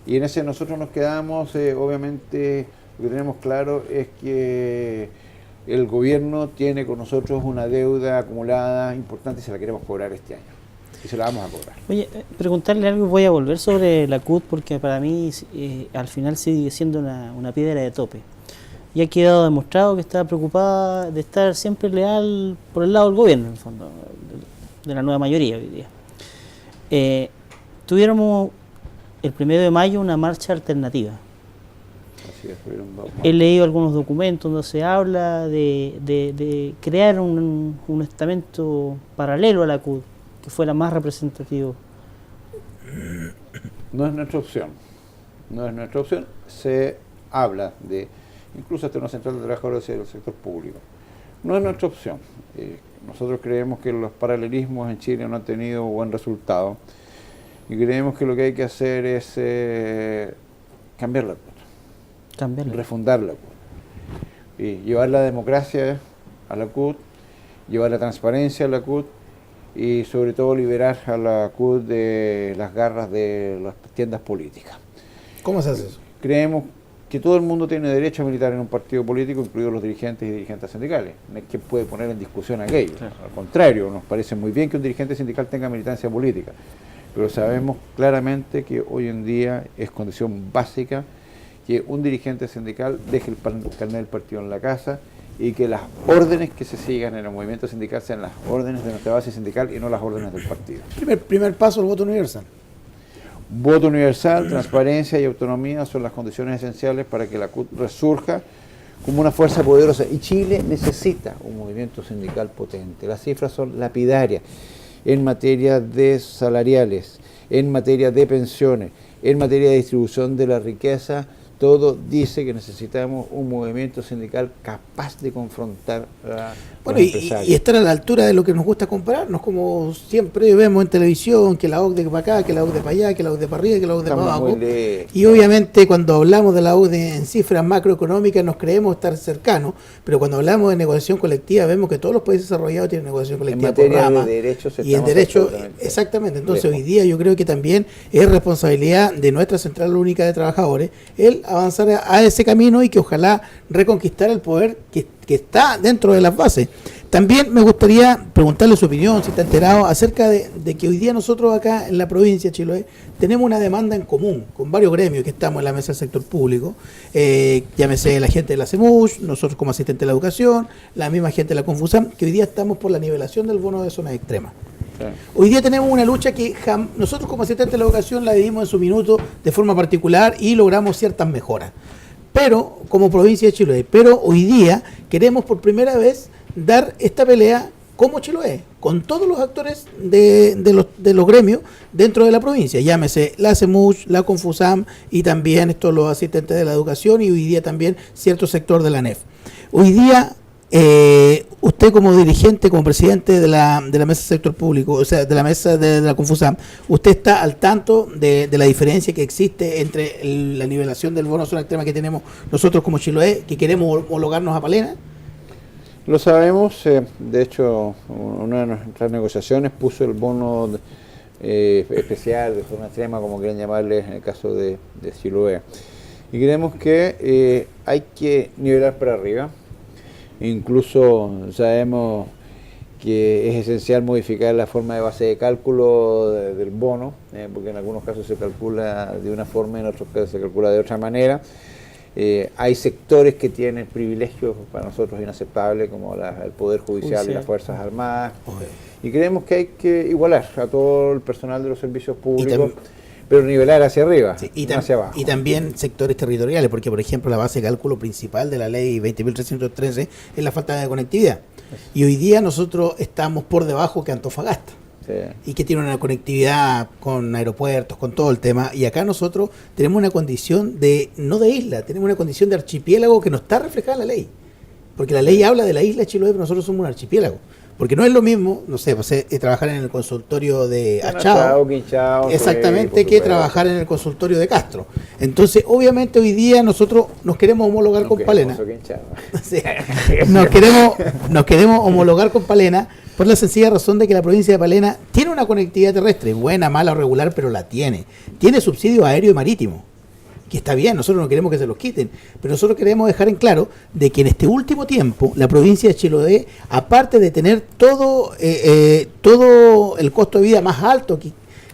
y en ese nosotros nos quedamos, obviamente, lo que tenemos claro es que el gobierno tiene con nosotros una deuda acumulada importante y se la queremos cobrar este año. Y se la vamos a cobrar. Oye, preguntarle algo, voy a volver sobre la CUT, porque para mí al final sigue siendo una piedra de tope. Y ha quedado demostrado que está preocupada de estar siempre leal por el lado del gobierno, en el fondo, de la nueva mayoría hoy día. Tuviéramos el 1 de mayo una marcha alternativa, si estuvieron bajo. He leído algunos documentos donde se habla de crear un estamento paralelo a la CUT, que fuera más representativo. No es nuestra opción. No es nuestra opción. Se habla de, incluso hasta una central de trabajadores del sector público. No es nuestra opción. Nosotros creemos que los paralelismos en Chile no han tenido buen resultado y creemos que lo que hay que hacer es cambiar la CUT, refundar la CUT, y llevar la democracia a la CUT, llevar la transparencia a la CUT y sobre todo liberar a la CUT de las garras de las tiendas políticas. ¿Cómo se hace eso? Creemos que todo el mundo tiene derecho a militar en un partido político, incluidos los dirigentes y dirigentes sindicales. No es que puede poner en discusión aquello. Claro. Al contrario, nos parece muy bien que un dirigente sindical tenga militancia política, pero sabemos claramente que hoy en día es condición básica que un dirigente sindical deje el carnet del partido en la casa y que las órdenes que se sigan en el movimiento sindical sean las órdenes de nuestra base sindical y no las órdenes del partido. Primer paso, el voto universal. Voto universal, transparencia y autonomía son las condiciones esenciales para que la CUT resurja como una fuerza poderosa. Y Chile necesita un movimiento sindical potente. Las cifras son lapidarias en materia de salariales, en materia de pensiones, en materia de distribución de la riqueza. Todo dice que necesitamos un movimiento sindical capaz de confrontar a los empresarios. Y estar a la altura de lo que nos gusta compararnos, como siempre vemos en televisión, que la OCDE para acá, que la OCDE para allá, que la OCDE para arriba, que la OCDE para abajo. Y obviamente cuando hablamos de la OCDE en cifras macroeconómicas nos creemos estar cercanos, pero cuando hablamos de negociación colectiva vemos que todos los países desarrollados tienen negociación colectiva en materia por rama, de derechos y en derechos, exactamente. Entonces hoy día yo creo que también es responsabilidad de nuestra Central Única de Trabajadores el avanzar a ese camino y que ojalá reconquistar el poder que está dentro de las bases. También me gustaría preguntarle su opinión, si está enterado, acerca de que hoy día nosotros acá en la provincia de Chiloé tenemos una demanda en común con varios gremios que estamos en la mesa del sector público, llámese la gente de la CEMUSH, nosotros como asistentes de la educación, la misma gente de la Confusam, que hoy día estamos por la nivelación del bono de zonas extremas. Hoy día tenemos una lucha que nosotros como asistentes de la educación la vivimos en su minuto de forma particular y logramos ciertas mejoras, pero como provincia de Chiloé, pero hoy día queremos por primera vez dar esta pelea como Chiloé, con todos los actores de los gremios dentro de la provincia, llámese la CEMUSH, la Confusam y también los asistentes de la educación y hoy día también cierto sector de la ANEF. Hoy día usted como dirigente, como presidente de la mesa del sector público, o sea, de la mesa de la Confusam, ¿usted está al tanto de la diferencia que existe entre la nivelación del bono zona extrema que tenemos nosotros como Chiloé, que queremos homologarnos a Palena? Lo sabemos, de hecho, una de nuestras negociaciones puso el bono especial de zona extrema, como quieran llamarle, en el caso de Chiloé. Y creemos que hay que nivelar para arriba. Incluso sabemos que es esencial modificar la forma de base de cálculo del bono, porque en algunos casos se calcula de una forma y en otros casos se calcula de otra manera. Hay sectores que tienen privilegios para nosotros inaceptables, como el Poder Judicial y las Fuerzas Armadas. Y creemos que hay que igualar a todo el personal de los servicios públicos, pero nivelar hacia arriba, no hacia abajo. Y también sectores territoriales, porque por ejemplo la base de cálculo principal de la ley 20.313 es la falta de conectividad. Y hoy día nosotros estamos por debajo que Antofagasta. Sí. Y que tiene una conectividad con aeropuertos, con todo el tema. Y acá nosotros tenemos una condición no de isla, tenemos una condición de archipiélago que no está reflejada en la ley. Porque la ley habla de la isla de Chiloé, pero nosotros somos un archipiélago. Porque no es lo mismo, no sé, trabajar en el consultorio de Achao, exactamente, que trabajar en el consultorio de Castro. Entonces, obviamente hoy día nosotros nos queremos homologar con Palena. Sí, nos queremos homologar con Palena por la sencilla razón de que la provincia de Palena tiene una conectividad terrestre, buena, mala o regular, pero la tiene. Tiene subsidio aéreo y marítimo, que está bien, nosotros no queremos que se los quiten, pero nosotros queremos dejar en claro de que en este último tiempo la provincia de Chiloé, aparte de tener todo el costo de vida más alto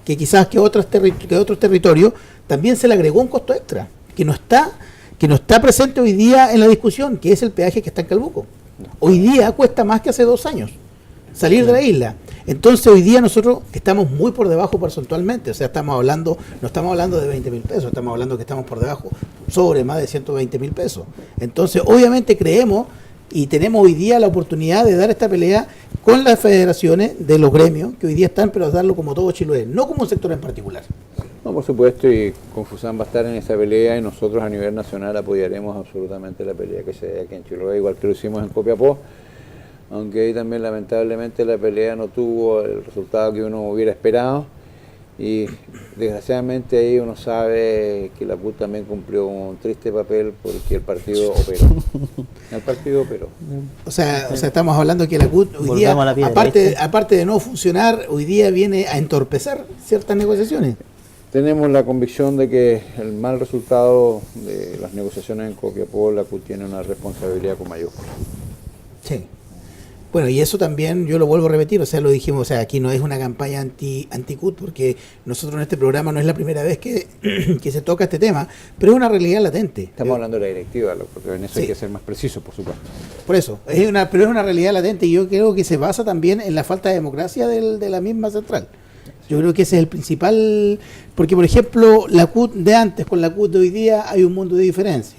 que quizás que otros territorios, también se le agregó un costo extra, que no está presente hoy día en la discusión, que es el peaje que está en Calbuco. Hoy día cuesta más que hace 2 años. salir de la isla. Entonces hoy día nosotros estamos muy por debajo porcentualmente, o sea, no estamos hablando de 20.000 pesos, estamos hablando que estamos por debajo, sobre más de 120.000 pesos. Entonces obviamente creemos y tenemos hoy día la oportunidad de dar esta pelea con las federaciones de los gremios que hoy día están, pero darlo como todo Chiloé, no como un sector en particular. No, por supuesto, y Confusam va a estar en esa pelea y nosotros a nivel nacional apoyaremos absolutamente la pelea que se dé aquí en Chiloé, igual que lo hicimos en Copiapó, aunque ahí también lamentablemente la pelea no tuvo el resultado que uno hubiera esperado y desgraciadamente ahí uno sabe que la CUT también cumplió un triste papel porque el partido operó. El partido operó. O sea, estamos hablando que la CUT hoy día, aparte de no funcionar, hoy día viene a entorpecer ciertas negociaciones. Tenemos la convicción de que el mal resultado de las negociaciones en Copiapó, la CUT tiene una responsabilidad con mayúscula. Sí. Bueno, y eso también yo lo vuelvo a repetir, o sea, lo dijimos, o sea, aquí no es una campaña anti-CUT, porque nosotros en este programa no es la primera vez que se toca este tema, pero es una realidad latente. Estamos hablando de la directiva, porque en eso hay que ser más preciso, por supuesto. Por eso, pero es una realidad latente y yo creo que se basa también en la falta de democracia de la misma central. Yo creo que ese es el principal, porque por ejemplo, la CUT de antes con la CUT de hoy día hay un mundo de diferencia.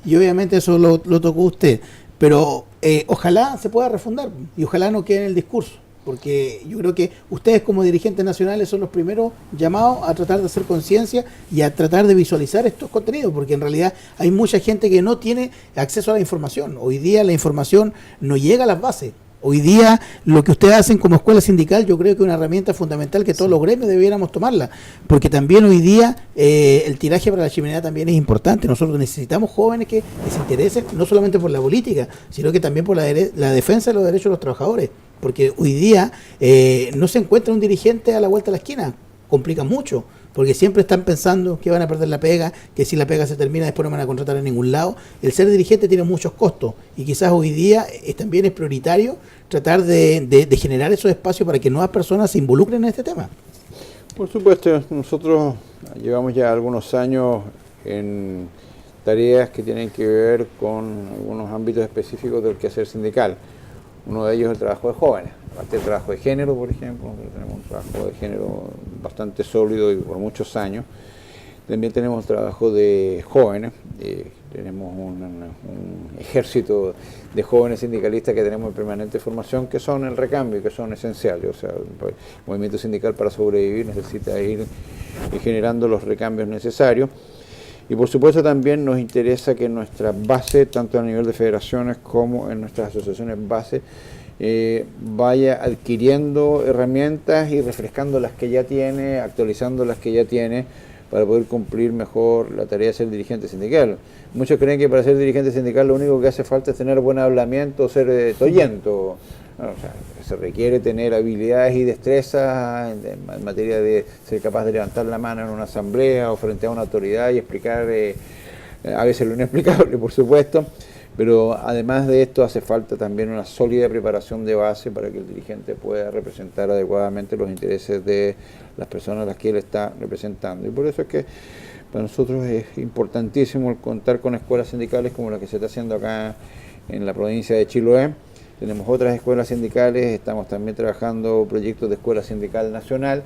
Y obviamente eso lo tocó usted, pero ojalá se pueda refundar y ojalá no quede en el discurso, porque yo creo que ustedes como dirigentes nacionales son los primeros llamados a tratar de hacer conciencia y a tratar de visualizar estos contenidos, porque en realidad hay mucha gente que no tiene acceso a la información. Hoy día la información no llega a las bases. Hoy día lo que ustedes hacen como escuela sindical yo creo que es una herramienta fundamental que todos los gremios debiéramos tomarla, porque también hoy día el tiraje para la chimenea también es importante. Nosotros necesitamos jóvenes que se interesen no solamente por la política, sino que también por la defensa de los derechos de los trabajadores, porque hoy día no se encuentra un dirigente a la vuelta de la esquina, complica mucho. Porque siempre están pensando que van a perder la pega, que si la pega se termina después no van a contratar en ningún lado. El ser dirigente tiene muchos costos y quizás hoy día también es prioritario tratar de generar esos espacios para que nuevas personas se involucren en este tema. Por supuesto, nosotros llevamos ya algunos años en tareas que tienen que ver con algunos ámbitos específicos del quehacer sindical. Uno de ellos es el trabajo de jóvenes, aparte del trabajo de género, por ejemplo, tenemos un trabajo de género bastante sólido y por muchos años. También tenemos trabajo de jóvenes, tenemos un ejército de jóvenes sindicalistas que tenemos en permanente formación, que son el recambio, que son esenciales. O sea, el movimiento sindical para sobrevivir necesita ir generando los recambios necesarios. Y por supuesto también nos interesa que nuestra base, tanto a nivel de federaciones como en nuestras asociaciones base, vaya adquiriendo herramientas y refrescando las que ya tiene, actualizando las que ya tiene, para poder cumplir mejor la tarea de ser dirigente sindical. Muchos creen que para ser dirigente sindical lo único que hace falta es tener buen hablamiento, ser toyento. No, o sea, se requiere tener habilidades y destrezas en materia de ser capaz de levantar la mano en una asamblea o frente a una autoridad y explicar a veces lo inexplicable, por supuesto, pero además de esto hace falta también una sólida preparación de base para que el dirigente pueda representar adecuadamente los intereses de las personas a las que él está representando. Y por eso es que para nosotros es importantísimo el contar con escuelas sindicales como la que se está haciendo acá en la provincia de Chiloé. Tenemos otras escuelas sindicales, estamos también trabajando proyectos de escuela sindical nacional,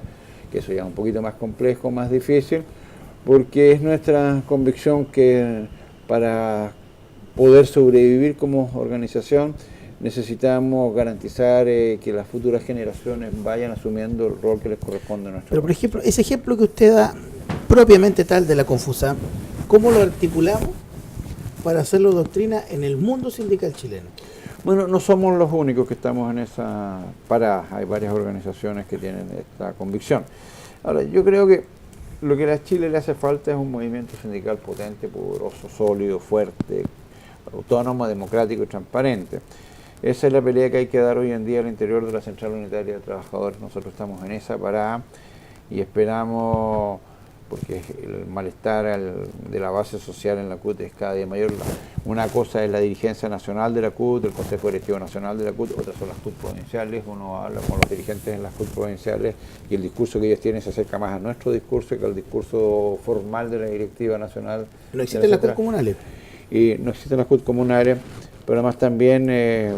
que eso ya es un poquito más complejo, más difícil, porque es nuestra convicción que para poder sobrevivir como organización necesitamos garantizar que las futuras generaciones vayan asumiendo el rol que les corresponde a nuestro Pero por ejemplo, ese ejemplo que usted da, propiamente tal de la Confusam, ¿cómo lo articulamos para hacerlo doctrina en el mundo sindical chileno? Bueno, no somos los únicos que estamos en esa parada, hay varias organizaciones que tienen esta convicción. Ahora, yo creo que lo que a Chile le hace falta es un movimiento sindical potente, poderoso, sólido, fuerte, autónomo, democrático y transparente. Esa es la pelea que hay que dar hoy en día al interior de la Central Unitaria de Trabajadores. Nosotros estamos en esa parada y esperamos, porque el malestar de la base social en la CUT es cada día mayor. Una cosa es la dirigencia nacional de la CUT, el Consejo Directivo Nacional de la CUT, otras son las CUT provinciales. Uno habla con los dirigentes en las CUT provinciales y el discurso que ellos tienen se acerca más a nuestro discurso que al discurso formal de la directiva nacional. ¿No existen las CUT comunales? Y no existen las CUT comunales, pero además también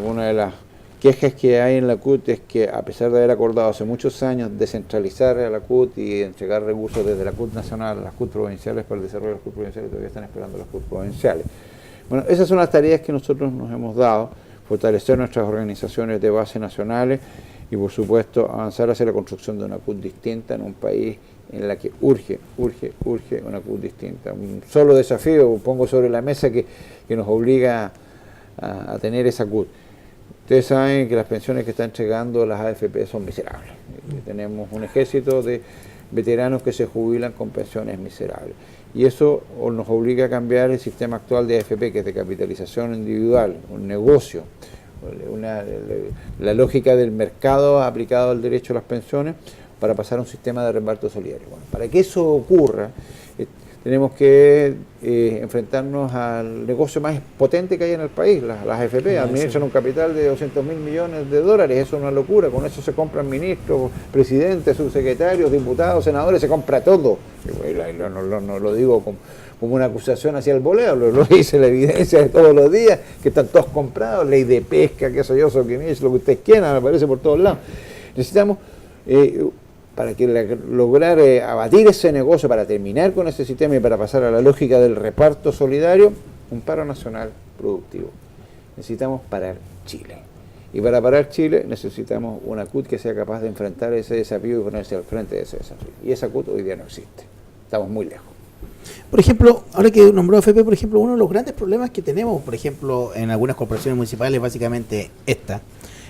una de las quejas que hay en la CUT es que, a pesar de haber acordado hace muchos años descentralizar a la CUT y entregar recursos desde la CUT nacional a las CUT provinciales para el desarrollo de las CUT provinciales, todavía están esperando las CUT provinciales. Bueno, esas son las tareas que nosotros nos hemos dado: fortalecer nuestras organizaciones de base nacionales y, por supuesto, avanzar hacia la construcción de una CUT distinta en un país en la que urge una CUT distinta. Un solo desafío pongo sobre la mesa que nos obliga a tener esa CUT. Ustedes saben que las pensiones que están entregando las AFP son miserables. Tenemos un ejército de veteranos que se jubilan con pensiones miserables. Y eso nos obliga a cambiar el sistema actual de AFP, que es de capitalización individual, un negocio, la lógica del mercado aplicado al derecho a las pensiones, para pasar a un sistema de reparto solidario. Bueno, para que eso ocurra, tenemos que enfrentarnos al negocio más potente que hay en el país, las AFP. Administran un capital de 200.000 millones de dólares, eso es una locura. Con eso se compran ministros, presidentes, subsecretarios, diputados, senadores, se compra todo. No lo digo como una acusación hacia el voleo, lo dice la evidencia de todos los días, que están todos comprados, ley de pesca, qué sé yo, lo que ustedes quieran, aparece por todos lados. Necesitamos, para lograr abatir ese negocio, para terminar con ese sistema y para pasar a la lógica del reparto solidario, un paro nacional productivo. Necesitamos parar Chile. Y para parar Chile necesitamos una CUT que sea capaz de enfrentar ese desafío y ponerse al frente de ese desafío. Y esa CUT hoy día no existe. Estamos muy lejos. Por ejemplo, ahora que nombró AFP, por ejemplo, uno de los grandes problemas que tenemos, por ejemplo, en algunas corporaciones municipales, básicamente esta,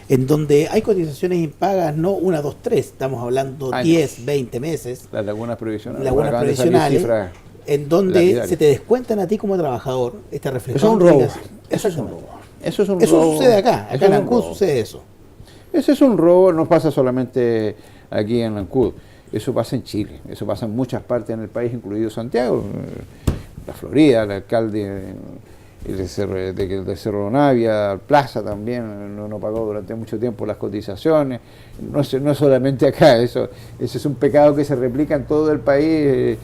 en donde hay cotizaciones impagas, no 1, 2, 3, estamos hablando 10, 20 meses. Las lagunas previsionales. Lagunas previsionales, en donde se te descuentan a ti como trabajador esta reflexión. Eso es un robo. Eso es un robo. Eso sucede acá en Ancud sucede eso. Ese es un robo, no pasa solamente aquí en Ancud, eso pasa en Chile, eso pasa en muchas partes en el país, incluido Santiago, la Florida, el alcalde de Cerro Navia, Plaza también no pagó durante mucho tiempo las cotizaciones. No es solamente acá, ese es un pecado que se replica en todo el país,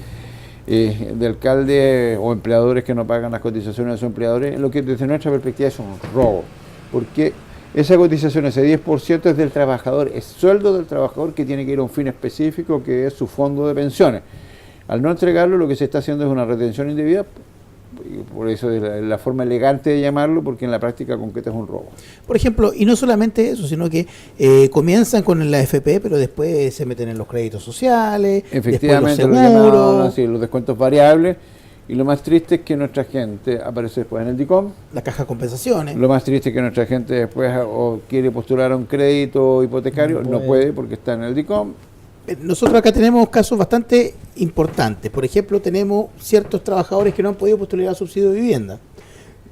de alcaldes o empleadores que no pagan las cotizaciones de sus empleadores, lo que desde nuestra perspectiva es un robo, porque esa cotización, ese 10% es del trabajador, es sueldo del trabajador que tiene que ir a un fin específico, que es su fondo de pensiones. Al no entregarlo, lo que se está haciendo es una retención indebida. Por eso es la forma elegante de llamarlo, porque en la práctica concreta es un robo. Por ejemplo, y no solamente eso, sino que comienzan con la AFP, pero después se meten en los créditos sociales, efectivamente, después los seguros, los descuentos variables, y lo más triste es que nuestra gente aparece después en el DICOM. La caja de compensaciones. Lo más triste es que nuestra gente después o quiere postular a un crédito hipotecario, no puede porque está en el DICOM. Nosotros acá tenemos casos bastante importantes. Por ejemplo, tenemos ciertos trabajadores que no han podido postular al subsidio de vivienda.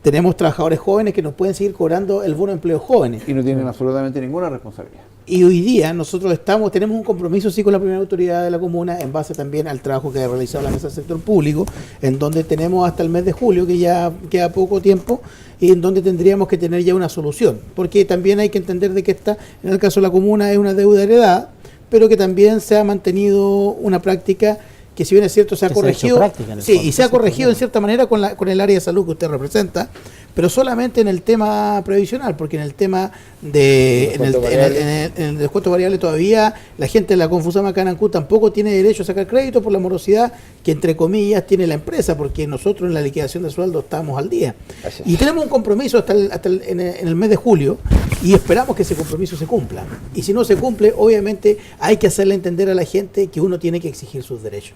Tenemos trabajadores jóvenes que nos pueden seguir cobrando el bono de empleo jóvenes. Y no tienen absolutamente ninguna responsabilidad. Y hoy día nosotros tenemos un compromiso sí con la primera autoridad de la comuna, en base también al trabajo que ha realizado la mesa del sector público, en donde tenemos hasta el mes de julio, que ya queda poco tiempo, y en donde tendríamos que tener ya una solución. Porque también hay que entender de que esta, en el caso de la comuna, es una deuda heredada, pero que también se ha mantenido una práctica que, si bien es cierto, se ha corregido, y se ha corregido en cierta manera con el área de salud que usted representa, pero solamente en el tema previsional, porque en el tema en el descuento variable todavía la gente de la Confusama acá en Ancud tampoco tiene derecho a sacar crédito por la morosidad que, entre comillas, tiene la empresa, porque nosotros en la liquidación de sueldo estamos al día. Y tenemos un compromiso en el mes de julio, y esperamos que ese compromiso se cumpla. Y si no se cumple, obviamente hay que hacerle entender a la gente que uno tiene que exigir sus derechos.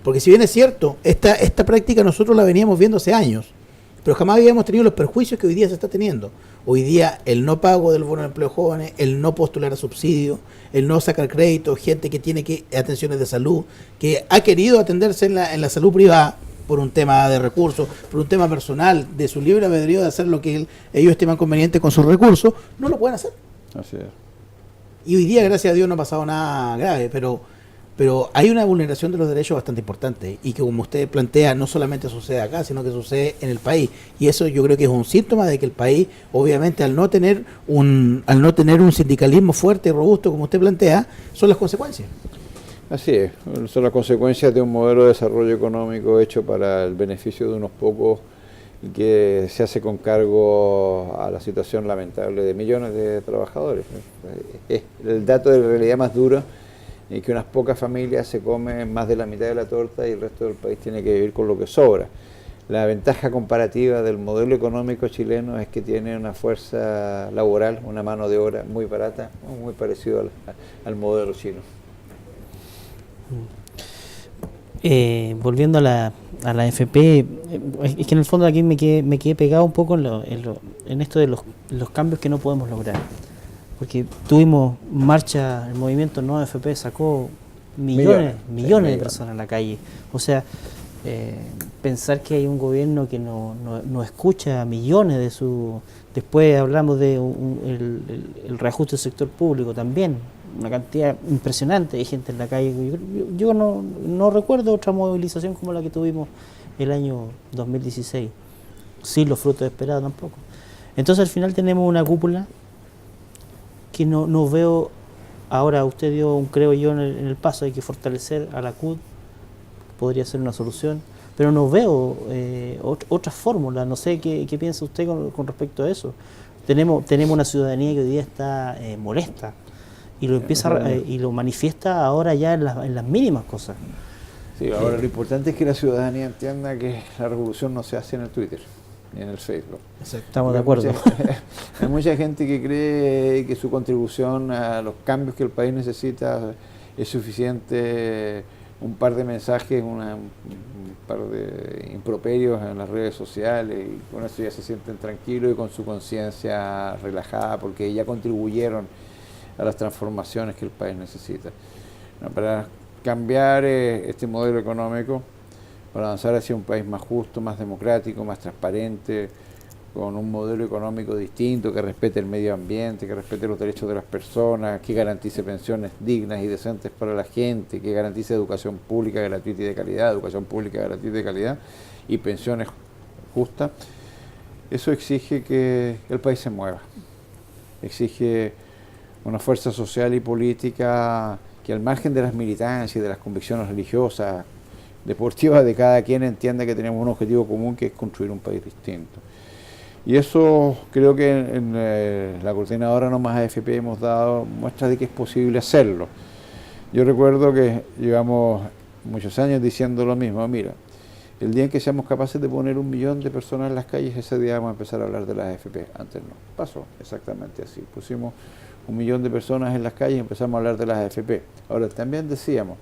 Porque si bien es cierto, esta práctica nosotros la veníamos viendo hace años, pero jamás habíamos tenido los perjuicios que hoy día se está teniendo. Hoy día el no pago del bono de empleo jóvenes, el no postular a subsidio, el no sacar crédito, gente que tiene atenciones de salud, que ha querido atenderse en la salud privada por un tema de recursos, por un tema personal, de su libre albedrío de hacer lo que ellos estiman conveniente con sus recursos, no lo pueden hacer. Así es. Y hoy día, gracias a Dios, no ha pasado nada grave, pero hay una vulneración de los derechos bastante importante, y que, como usted plantea, no solamente sucede acá, sino que sucede en el país, y eso yo creo que es un síntoma de que el país, obviamente, al no tener un sindicalismo fuerte y robusto como usted plantea, son las consecuencias. Así es, son las consecuencias de un modelo de desarrollo económico hecho para el beneficio de unos pocos y que se hace con cargo a la situación lamentable de millones de trabajadores. Es el dato de realidad más duro, que unas pocas familias se comen más de la mitad de la torta y el resto del país tiene que vivir con lo que sobra. La ventaja comparativa del modelo económico chileno es que tiene una fuerza laboral, una mano de obra muy barata, muy parecido al modelo chino. Volviendo a la AFP, es que en el fondo aquí me quedé pegado un poco en esto de los cambios que no podemos lograr. Porque tuvimos marcha, el movimiento No AFP sacó millones de personas a la calle. O sea, pensar que hay un gobierno que no escucha a millones de su... Después hablamos de el reajuste del sector público también, una cantidad impresionante de gente en la calle. Yo no recuerdo otra movilización como la que tuvimos el año 2016, sin los frutos esperados tampoco. Entonces al final tenemos una cúpula que no veo. Ahora usted dio creo yo en el paso, hay que fortalecer a la CUT, podría ser una solución, pero no veo otra fórmula. No sé qué piensa usted con respecto a eso. Tenemos una ciudadanía que hoy día está molesta y lo y lo manifiesta ahora ya en las mínimas cosas. Sí, ahora lo importante es que la ciudadanía entienda que la revolución no se hace en el Twitter ni en el Facebook. Estamos de acuerdo. Hay mucha gente que cree que su contribución a los cambios que el país necesita es suficiente. Un par de mensajes, un par de improperios en las redes sociales, y con eso ya se sienten tranquilos y con su conciencia relajada porque ya contribuyeron a las transformaciones que el país necesita. Para cambiar este modelo económico, para avanzar hacia un país más justo, más democrático, más transparente, con un modelo económico distinto, que respete el medio ambiente, que respete los derechos de las personas, que garantice pensiones dignas y decentes para la gente, que garantice educación pública gratuita y de calidad, y pensiones justas. Eso exige que el país se mueva, exige una fuerza social y política que al margen de las militancias y de las convicciones religiosas, deportivas de cada quien, entienda que tenemos un objetivo común, que es construir un país distinto. Y eso creo que en la coordinadora No Más AFP hemos dado muestras de que es posible hacerlo. Yo recuerdo que llevamos muchos años diciendo lo mismo. Mira, el día en que seamos capaces de poner 1 millón de personas en las calles, ese día vamos a empezar a hablar de las AFP. Antes no, pasó exactamente así. Pusimos 1 millón de personas en las calles y empezamos a hablar de las AFP. Ahora, también decíamos,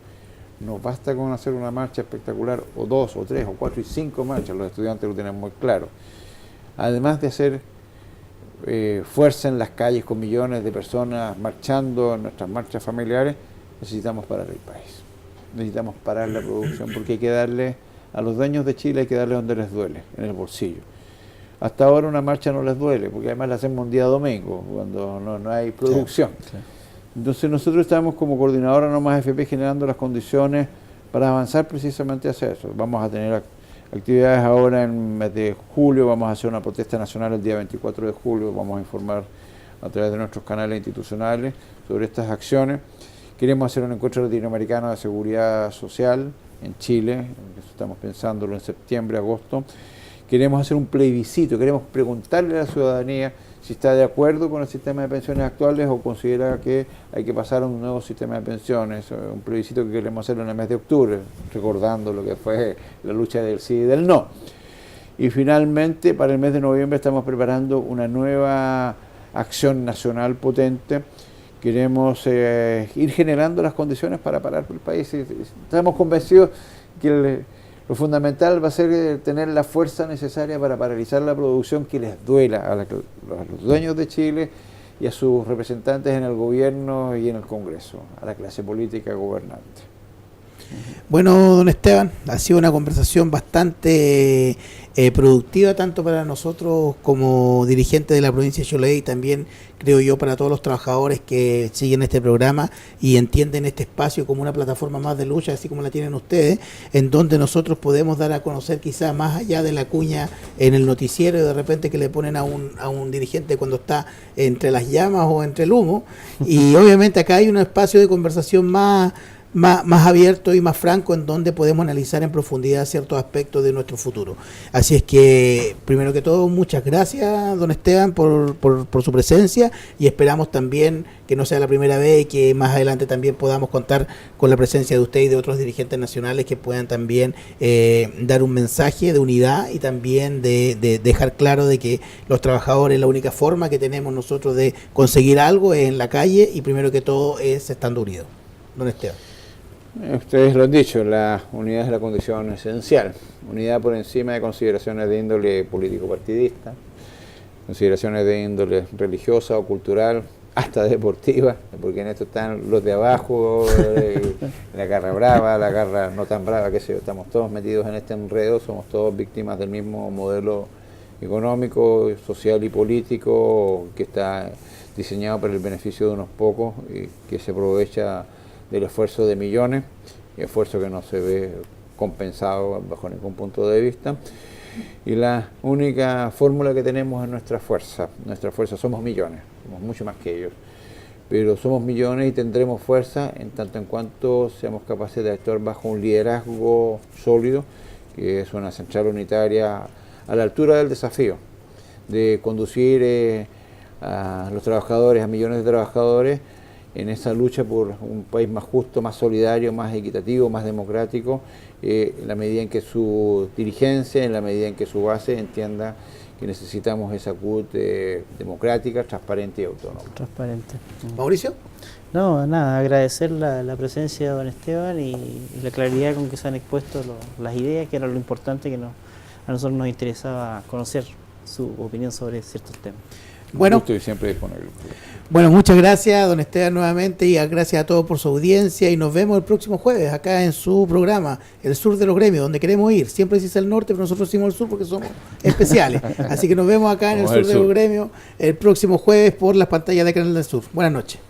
nos basta con hacer una marcha espectacular, o 2, o 3, o 4 y 5 marchas, los estudiantes lo tienen muy claro. Además de hacer fuerza en las calles con millones de personas marchando en nuestras marchas familiares, necesitamos parar el país. Necesitamos parar la producción, porque hay que darle a los dueños de Chile, hay que darle donde les duele, en el bolsillo. Hasta ahora una marcha no les duele, porque además la hacemos un día domingo, cuando no hay producción. Claro. Entonces nosotros estamos como coordinadora No Más AFP generando las condiciones para avanzar precisamente hacia eso. Vamos a tener actividades ahora en el mes de julio, vamos a hacer una protesta nacional el día 24 de julio, vamos a informar a través de nuestros canales institucionales sobre estas acciones. Queremos hacer un encuentro latinoamericano de seguridad social en Chile, estamos pensándolo en septiembre, agosto. Queremos hacer un plebiscito, queremos preguntarle a la ciudadanía si está de acuerdo con el sistema de pensiones actuales o considera que hay que pasar a un nuevo sistema de pensiones. Un plebiscito que queremos hacer en el mes de octubre, recordando lo que fue la lucha del sí y del no. Y finalmente, para el mes de noviembre estamos preparando una nueva acción nacional potente. Queremos ir generando las condiciones para parar el país. Estamos convencidos que lo fundamental va a ser tener la fuerza necesaria para paralizar la producción que les duela a los dueños de Chile y a sus representantes en el gobierno y en el Congreso, a la clase política gobernante. Bueno, don Esteban, ha sido una conversación bastante productiva, tanto para nosotros como dirigentes de la provincia de Chiloé, y también, creo yo, para todos los trabajadores que siguen este programa y entienden este espacio como una plataforma más de lucha, así como la tienen ustedes, en donde nosotros podemos dar a conocer, quizás más allá de la cuña en el noticiero y de repente que le ponen a un dirigente cuando está entre las llamas o entre el humo. Y obviamente acá hay un espacio de conversación más más abierto y más franco, en donde podemos analizar en profundidad ciertos aspectos de nuestro futuro. Así es que, primero que todo, muchas gracias, don Esteban, por su presencia, y esperamos también que no sea la primera vez y que más adelante también podamos contar con la presencia de usted y de otros dirigentes nacionales que puedan también dar un mensaje de unidad y también de dejar claro de que los trabajadores, la única forma que tenemos nosotros de conseguir algo es en la calle, y primero que todo es estando unidos. Don Esteban. Ustedes lo han dicho, la unidad es la condición esencial. Unidad por encima de consideraciones de índole político-partidista, consideraciones de índole religiosa o cultural, hasta deportiva, porque en esto están los de abajo, la garra brava, la garra no tan brava, qué sé yo, estamos todos metidos en este enredo, somos todos víctimas del mismo modelo económico, social y político que está diseñado para el beneficio de unos pocos y que se aprovecha del esfuerzo de millones, esfuerzo que no se ve compensado bajo ningún punto de vista. Y la única fórmula que tenemos es nuestra fuerza. Nuestra fuerza, somos millones, somos mucho más que ellos, pero somos millones y tendremos fuerza en tanto en cuanto seamos capaces de actuar bajo un liderazgo sólido, que es una central unitaria a la altura del desafío de conducir a los trabajadores, a millones de trabajadores, en esa lucha por un país más justo, más solidario, más equitativo, más democrático, en la medida en que su dirigencia, en la medida en que su base entienda que necesitamos esa CUT democrática, transparente y autónoma. Transparente. Mauricio. No, nada, agradecer la presencia de don Esteban y la claridad con que se han expuesto las ideas, que era lo importante que a nosotros nos interesaba conocer su opinión sobre ciertos temas. Bueno, estoy siempre disponible. Bueno, muchas gracias, don Esteban, nuevamente, y gracias a todos por su audiencia, y nos vemos el próximo jueves acá en su programa, El Sur de los Gremios, donde queremos ir. Siempre se dice el norte, pero nosotros decimos el sur porque somos especiales. Así que nos vemos acá en el Sur de los Gremios el próximo jueves por las pantallas de Canal del Sur. Buenas noches.